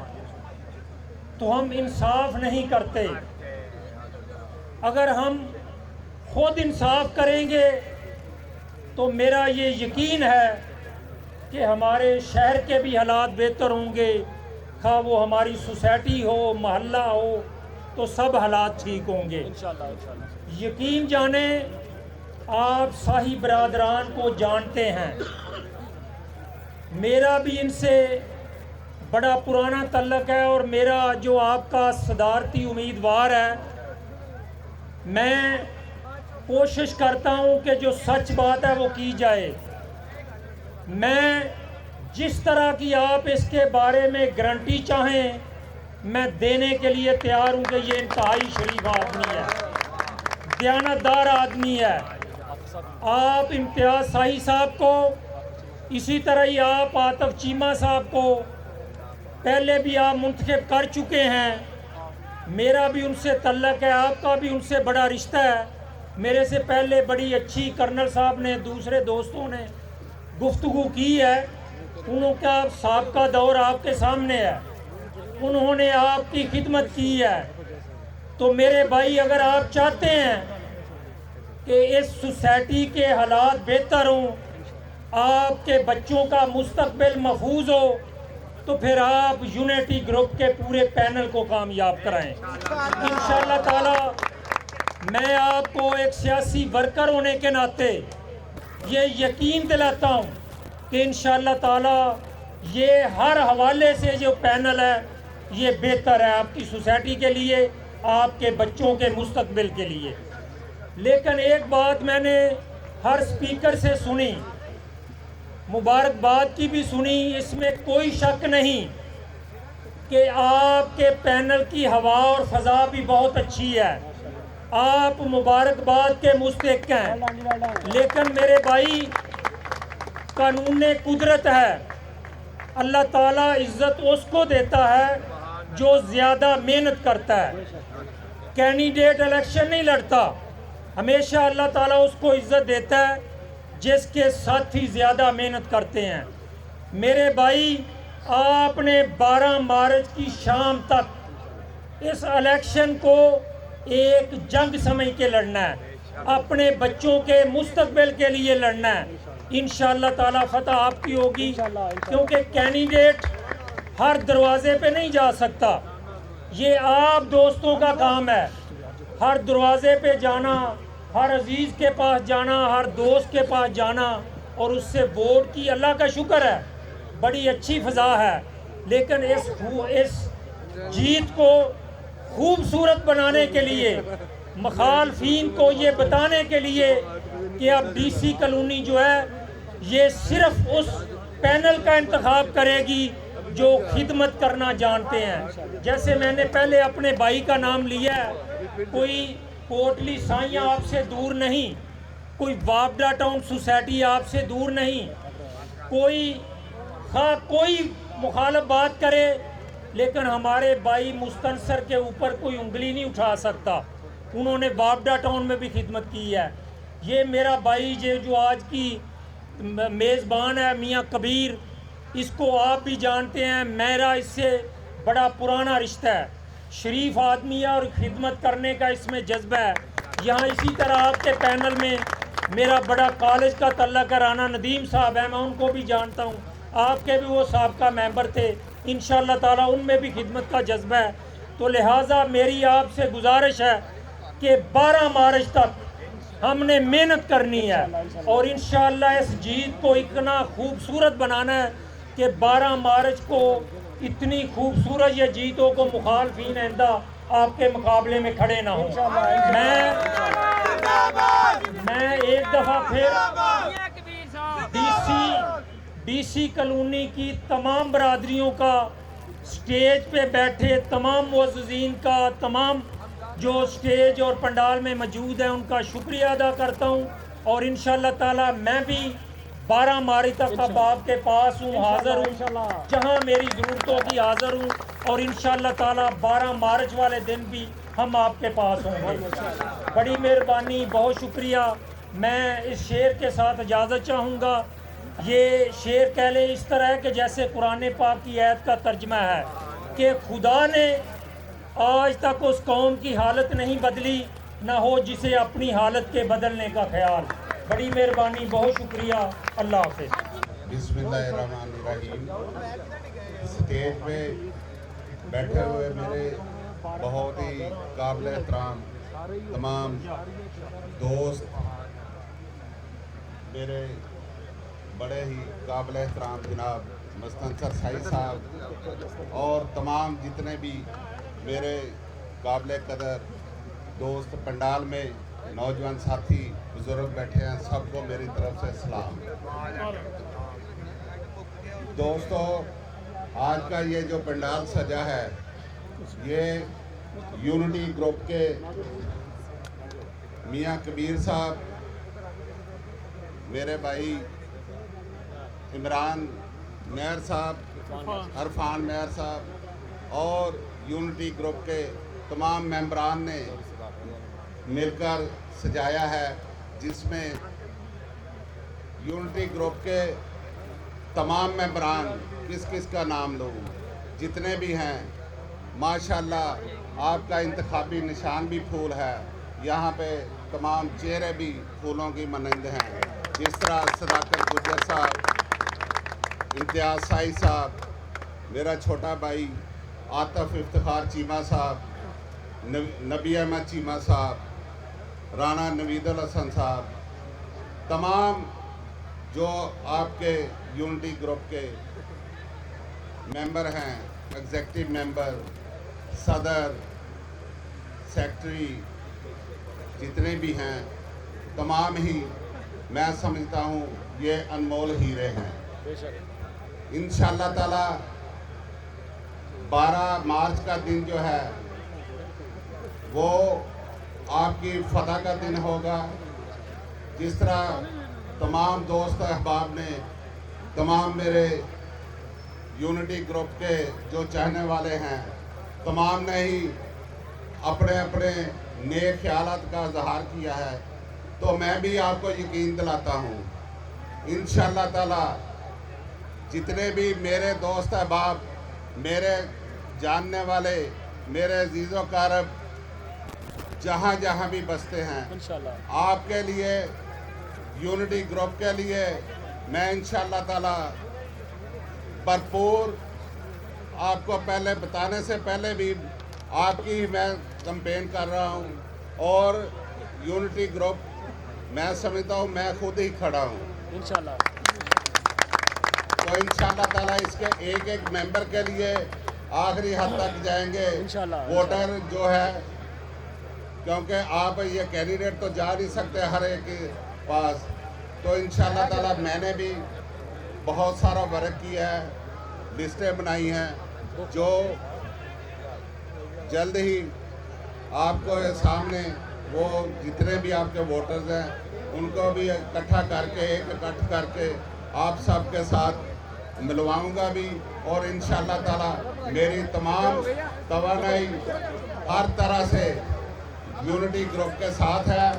تو ہم انصاف نہیں کرتے۔ اگر ہم خود انصاف کریں گے تو میرا یہ یقین ہے کہ ہمارے شہر کے بھی حالات بہتر ہوں گے، خواہ وہ ہماری سوسائٹی ہو، محلہ ہو، تو سب حالات ٹھیک ہوں گے انشاءاللہ۔ یقین جانیں، آپ ساہی برادران کو جانتے ہیں، میرا بھی ان سے بڑا پرانا تعلق ہے، اور میرا جو آپ کا صدارتی امیدوار ہے، میں کوشش کرتا ہوں کہ جو سچ بات ہے وہ کی جائے۔ میں جس طرح کی آپ اس کے بارے میں گارنٹی چاہیں میں دینے کے لیے تیار ہوں کہ یہ انتہائی شریف آدمی ہے، دیانتدار آدمی ہے۔ آپ امتیاز شاہی صاحب کو، اسی طرح ہی آپ عاطف چیمہ صاحب کو پہلے بھی آپ منتخب کر چکے ہیں، میرا بھی ان سے تعلق ہے، آپ کا بھی ان سے بڑا رشتہ ہے۔ میرے سے پہلے بڑی اچھی کرنل صاحب نے، دوسرے دوستوں نے گفتگو کی ہے، انہوں کا سابقہ دور آپ کے سامنے ہے، انہوں نے آپ کی خدمت کی ہے۔ تو میرے بھائی، اگر آپ چاہتے ہیں کہ اس سوسائٹی کے حالات بہتر ہوں، آپ کے بچوں کا مستقبل محفوظ ہو، تو پھر آپ یونٹی گروپ کے پورے پینل کو کامیاب کرائیں انشاءاللہ تعالی۔ میں آپ کو ایک سیاسی ورکر ہونے کے ناطے یہ یقین دلاتا ہوں کہ انشاءاللہ تعالی یہ ہر حوالے سے جو پینل ہے یہ بہتر ہے آپ کی سوسائٹی کے لیے، آپ کے بچوں کے مستقبل کے لیے۔ لیکن ایک بات میں نے ہر سپیکر سے سنی، مبارکباد کی بھی سنی، اس میں کوئی شک نہیں کہ آپ کے پینل کی ہوا اور فضا بھی بہت اچھی ہے، آپ مبارکباد کے مستحق ہیں۔ لیکن میرے بھائی، قانون قدرت ہے، اللہ تعالیٰ عزت اس کو دیتا ہے جو زیادہ محنت کرتا ہے۔ کینڈیڈیٹ الیکشن نہیں لڑتا، ہمیشہ اللہ تعالیٰ اس کو عزت دیتا ہے جس کے ساتھی زیادہ محنت کرتے ہیں۔ میرے بھائی، آپ نے 12 مارچ کی شام تک اس الیکشن کو ایک جنگ سمجھ کے لڑنا ہے، اپنے بچوں کے مستقبل کے لیے لڑنا ہے۔ انشاءاللہ تعالیٰ فتح آپ کی ہوگی، کیونکہ کینڈیڈیٹ ہر دروازے پہ نہیں جا سکتا، یہ آپ دوستوں کا کام ہے، ہر دروازے پہ جانا، ہر عزیز کے پاس جانا، ہر دوست کے پاس جانا اور اس سے ووٹ کی۔ اللہ کا شکر ہے بڑی اچھی فضا ہے، لیکن اس جیت کو خوبصورت بنانے کے لیے، مخالفین کو یہ بتانے کے لیے کہ اب ڈی سی کالونی جو ہے یہ صرف اس پینل کا انتخاب کرے گی جو خدمت کرنا جانتے ہیں۔ جیسے میں نے پہلے اپنے بھائی کا نام لیا ہے، کوئی کوٹلی سائیاں آپ سے دور نہیں، کوئی وابڈا ٹاؤن سوسائٹی آپ سے دور نہیں، کوئی مخالف بات کرے لیکن ہمارے بھائی مستنصر کے اوپر کوئی انگلی نہیں اٹھا سکتا، انہوں نے وابڈا ٹاؤن میں بھی خدمت کی ہے۔ یہ میرا بھائی جو آج کی میزبان ہے میاں کبیر، اس کو آپ بھی جانتے ہیں، میرا اس سے بڑا پرانا رشتہ ہے، شریف آدمی ہے اور خدمت کرنے کا اس میں جذبہ ہے۔ یہاں اسی طرح آپ کے پینل میں میرا بڑا کالج کا تعلق ہے، رانا ندیم صاحب ہیں، میں ان کو بھی جانتا ہوں، آپ کے بھی وہ سابقہ ممبر تھے، انشاءاللہ تعالیٰ ان میں بھی خدمت کا جذبہ ہے۔ تو لہٰذا میری آپ سے گزارش ہے کہ 12 مارچ تک ہم نے محنت کرنی ہے اور انشاءاللہ اس جیت کو اتنا خوبصورت بنانا ہے کہ 12 مارچ کو اتنی خوبصورت یہ جیت ہو کہ مخالفین آئندہ آپ کے مقابلے میں کھڑے نہ ہوں۔ میں ایک دفعہ پھر ڈی سی کالونی کی تمام برادریوں کا، سٹیج پہ بیٹھے تمام معززین کا، تمام जो स्टेज और पंडाल में मौजूद हैं उनका शुक्रिया अदा करता हूँ और इंशाअल्लाह ताला मैं भी 12 मार्च तक अब आपके पास हूँ, हाज़िर हूँ, जहाँ मेरी ज़रूरतों की हाज़िर हूँ और इंशाअल्लाह ताला 12 मार्च वाले दिन भी हम आपके पास होंगे। बड़ी मेहरबानी, बहुत शुक्रिया। मैं इस शेर के साथ इजाज़त चाहूँगा। ये शेर कह लें इस तरह कि जैसे कुरान पाक की आयत का तर्जमा है कि खुदा ने आज तक उस कौम की हालत नहीं बदली, ना हो जिसे अपनी हालत के बदलने का ख्याल। बड़ी मेहरबानी, बहुत शुक्रिया, अल्लाह हाफ़िज़। बिस्मिल्लाहिर्रहमानिर्रहीम। स्टेज पे बैठे हुए मेरे बहुत ही काबिल एहतराम तमाम दोस्त, मेरे बड़े ही काबिल एहतराम जनाब मस्तनसर साई साहब और तमाम जितने भी मेरे काबिल कदर दोस्त पंडाल में नौजवान साथी बुजुर्ग बैठे हैं, सबको मेरी तरफ से सलाम। दोस्तों, आज का ये जो पंडाल सजा है ये यूनिटी ग्रुप के मियाँ कबीर साहब, मेरे भाई इमरान मेहर साहब, अरफान मेहर साहब और यूनिटी ग्रुप के तमाम मेंबरान ने मिलकर सजाया है, जिसमें यूनिटी ग्रुप के तमाम मेंबरान, किस किस का नाम लूँ, जितने भी हैं, माशाल्लाह आपका इंतखाबी निशान भी फूल है। यहाँ पे तमाम चेहरे भी फूलों की मानंद हैं, जिस तरह सदाकत गुजर साहब, इम्तियाज़ साई साहब, मेरा छोटा भाई आतिफ इफ्तिखार चीमा साहब, नबी अहमद चीमा साहब, राना नवीदुल हसन साहब, तमाम जो आपके यूनिटी ग्रुप के मेंबर हैं, एग्जेक्टिव मेंबर, सदर, सेक्रेटरी, जितने भी हैं, तमाम ही मैं समझता हूँ ये अनमोल हीरे हैं। इंशाअल्लाह ताला 12 मार्च का दिन जो है वो आपकी फतह का दिन होगा। जिस तरह तमाम दोस्त अहबाब ने, तमाम मेरे यूनिटी ग्रुप के जो चाहने वाले हैं, तमाम ने ही अपने अपने नेक ख्यालात का इजहार किया है, तो मैं भी आपको यकीन दिलाता हूँ इंशाअल्लाह ताला जितने भी मेरे दोस्त अहबाब, मेरे जानने वाले, मेरे अजीज़ो कारब जहाँ जहाँ भी बसते हैं, आपके लिए, यूनिटी ग्रुप के लिए मैं इंशाअल्लाह ताला भरपूर, आपको पहले बताने से पहले भी आपकी मैं कैंपेन कर रहा हूँ और यूनिटी ग्रुप मैं समझता हूँ मैं खुद ही खड़ा हूँ इंशाअल्लाह। तो इंशाअल्लाह ताला इसके एक एक मेंबर के लिए आखिरी हद तक जाएंगे वोटर जो है, क्योंकि आप ये कैंडिडेट तो जा नहीं सकते हर एक के पास। तो इंशाअल्लाह ताला मैंने भी बहुत सारा वर्क किया है, लिस्टें बनाई हैं, जो जल्द ही आपको सामने वो जितने भी आपके वोटर्स हैं उनको भी इकट्ठा करके, एक इकट्ठ करके आप सबके साथ मिलवाऊंगा भी। और इंशाअल्लाह ताला मेरी तमाम तवानाई हर तरह से यूनिटी ग्रुप के साथ है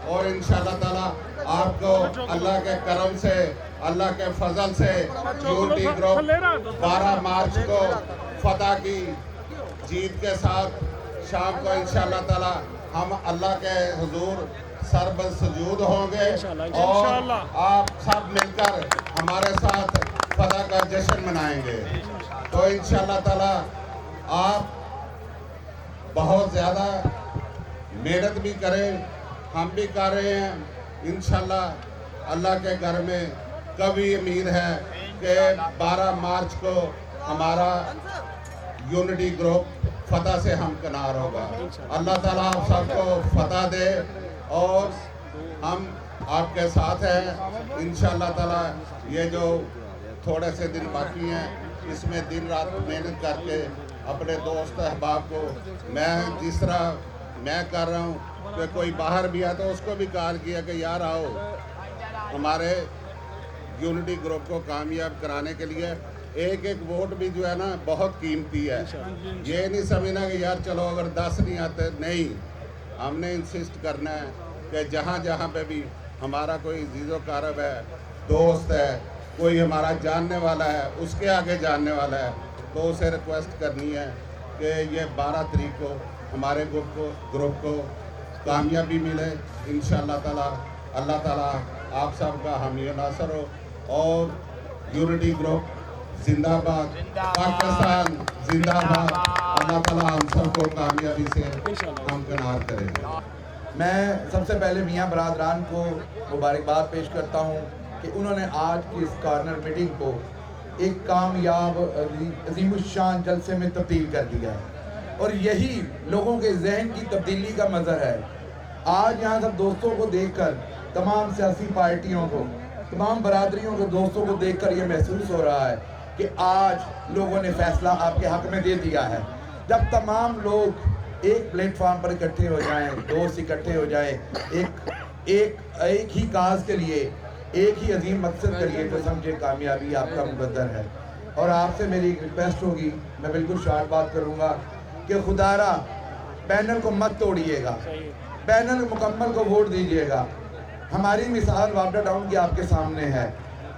और इंशाअल्लाह ताला आपको अल्लाह के करम से, अल्लाह के फजल से यूनिटी ग्रुप 12 मार्च को फतह की जीत के साथ शाम को इंशाअल्लाह ताला हम अल्लाह के हुजूर सरबसजूद होंगे और आप सब मिलकर हमारे साथ फतह का जश्न मनाएंगे। तो इंशाअल्लाह ताला आप बहुत ज़्यादा मेहनत भी करें, हम भी कर रहे हैं। इंशाअल्लाह अल्लाह के घर में कभी उम्मीद है कि 12 मार्च को हमारा यूनिटी ग्रुप फतह से हम किनार होगा। अल्लाह ताला आप सबको फतह दे और हम आपके साथ हैं इंशाअल्लाह ताला। ये जो थोड़े से दिन बाकी हैं इसमें दिन रात मेहनत करके अपने दोस्त अहबाब को मैं जिस तरह मैं कर रहा हूँ कि कोई बाहर भी है तो उसको भी कॉल किया कि यार आओ हमारे यूनिटी ग्रुप को कामयाब कराने के लिए। एक एक वोट भी जो है ना बहुत कीमती है। ये नहीं समझना कि यार चलो अगर 10 नहीं आते, नहीं, हमने इंसिस्ट करना है कि जहाँ जहाँ पे भी हमारा कोई जीजो कारब है, दोस्त है, कोई हमारा जानने वाला है, उसके आगे जानने वाला है, तो उसे रिक्वेस्ट करनी है कि ये 12 तारीख को हमारे ग्रुप को कामयाबी मिले इंशाअल्लाह ताला। अल्लाह ताला आप सबका हामी नासर हो और यूनिटी ग्रुप जिंदाबाद, पाकिस्तान जिंदाबाद। अल्लाह ताला हम सबको कामयाबी से हमकिनार करेगा। मैं सबसे पहले मियाँ बरादरान को मुबारकबाद पेश करता हूँ कि उन्होंने आज की इस कॉर्नर मीटिंग को एक कामयाब अजीमुशान जलसे में तब्दील कर दिया है और यही लोगों के जहन की तब्दीली का मज़हर है। आज यहाँ सब दोस्तों को देखकर, तमाम सियासी पार्टियों को, तमाम बरादरियों के दोस्तों को देखकर ये महसूस हो रहा है कि आज लोगों ने फैसला आपके हक़ में दे दिया है। जब तमाम लोग एक प्लेटफार्म पर इकट्ठे हो जाएं, दोस्त इकट्ठे हो जाएं, एक ही काज के लिए, एक ही अजीम मकसद के लिए, तो समझे कामयाबी आपका मुकद्दर है। और आपसे मेरी एक रिक्वेस्ट होगी, मैं बिल्कुल शॉर्ट बात करूँगा कि खुदारा पैनल को मत तोड़िएगा, पैनल मुकम्मल को वोट दीजिएगा। हमारी मिसाल वापडा टाउन की आपके सामने है।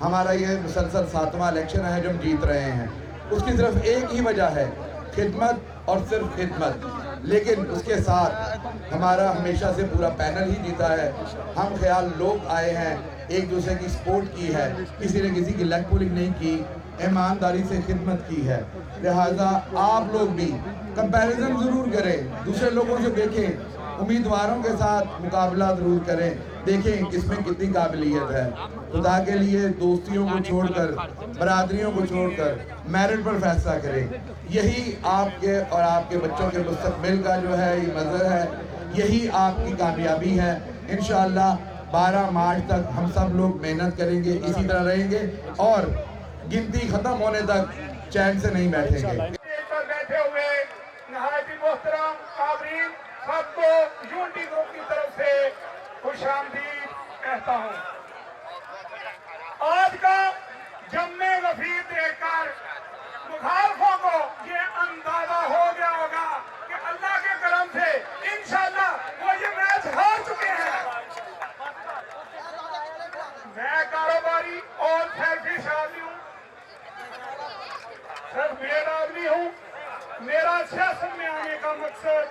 हमारा ये मुसलसल 7वां इलेक्शन है जो हम जीत रहे हैं। उसकी सिर्फ एक ही वजह है, खिदमत और सिर्फ खिदमत। लेकिन उसके साथ हमारा हमेशा से पूरा पैनल ही जीता है। हम ख्याल लोग आए हैं, एक दूसरे की सपोर्ट की है, किसी ने किसी की लेग पुलिंग नहीं की, ईमानदारी से खिदमत की है। लिहाजा आप लोग भी कंपैरिजन ज़रूर करें, दूसरे लोगों से देखें, उम्मीदवारों के साथ मुकाबला ज़रूर करें, देखें किसमें कितनी काबिलियत है। खुदा के लिए दोस्तियों को छोड़कर, बरादरियों को छोड़कर मेरिट पर फैसला करें। यही आपके और आपके बच्चों के मुस्तकबिल का जो है ये मज़हर है, यही आपकी कामयाबी है। इंशाअल्लाह 12 मार्च तक हम सब लोग मेहनत करेंगे, इसी तरह रहेंगे और गिनती ख़त्म होने तक चैन से नहीं बैठेंगे। बैठे हुए नहायत मोहतरम काबरीन सबको यूनिटी ग्रुप की तरफ से खुशामदीद कहता हूँ। आज का जम्मे गफीर देखकर मुखालफों को ये अंदाजा हो गया होगा कि अल्लाह के करम से इंशाअल्लाह वो ये मैच हार चुके हैं। मैं कारोबारी और सेल्फिश आदमी हूँ, सिर्फ मेड आदमी हूँ। मेरा सियासत में आने का मकसद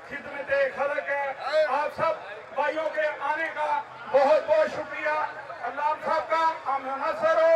खिदमत खल्क है। आप सब भाइयों के आने का बहुत बहुत शुक्रिया। अल्लाह साहब का हम नसर हो।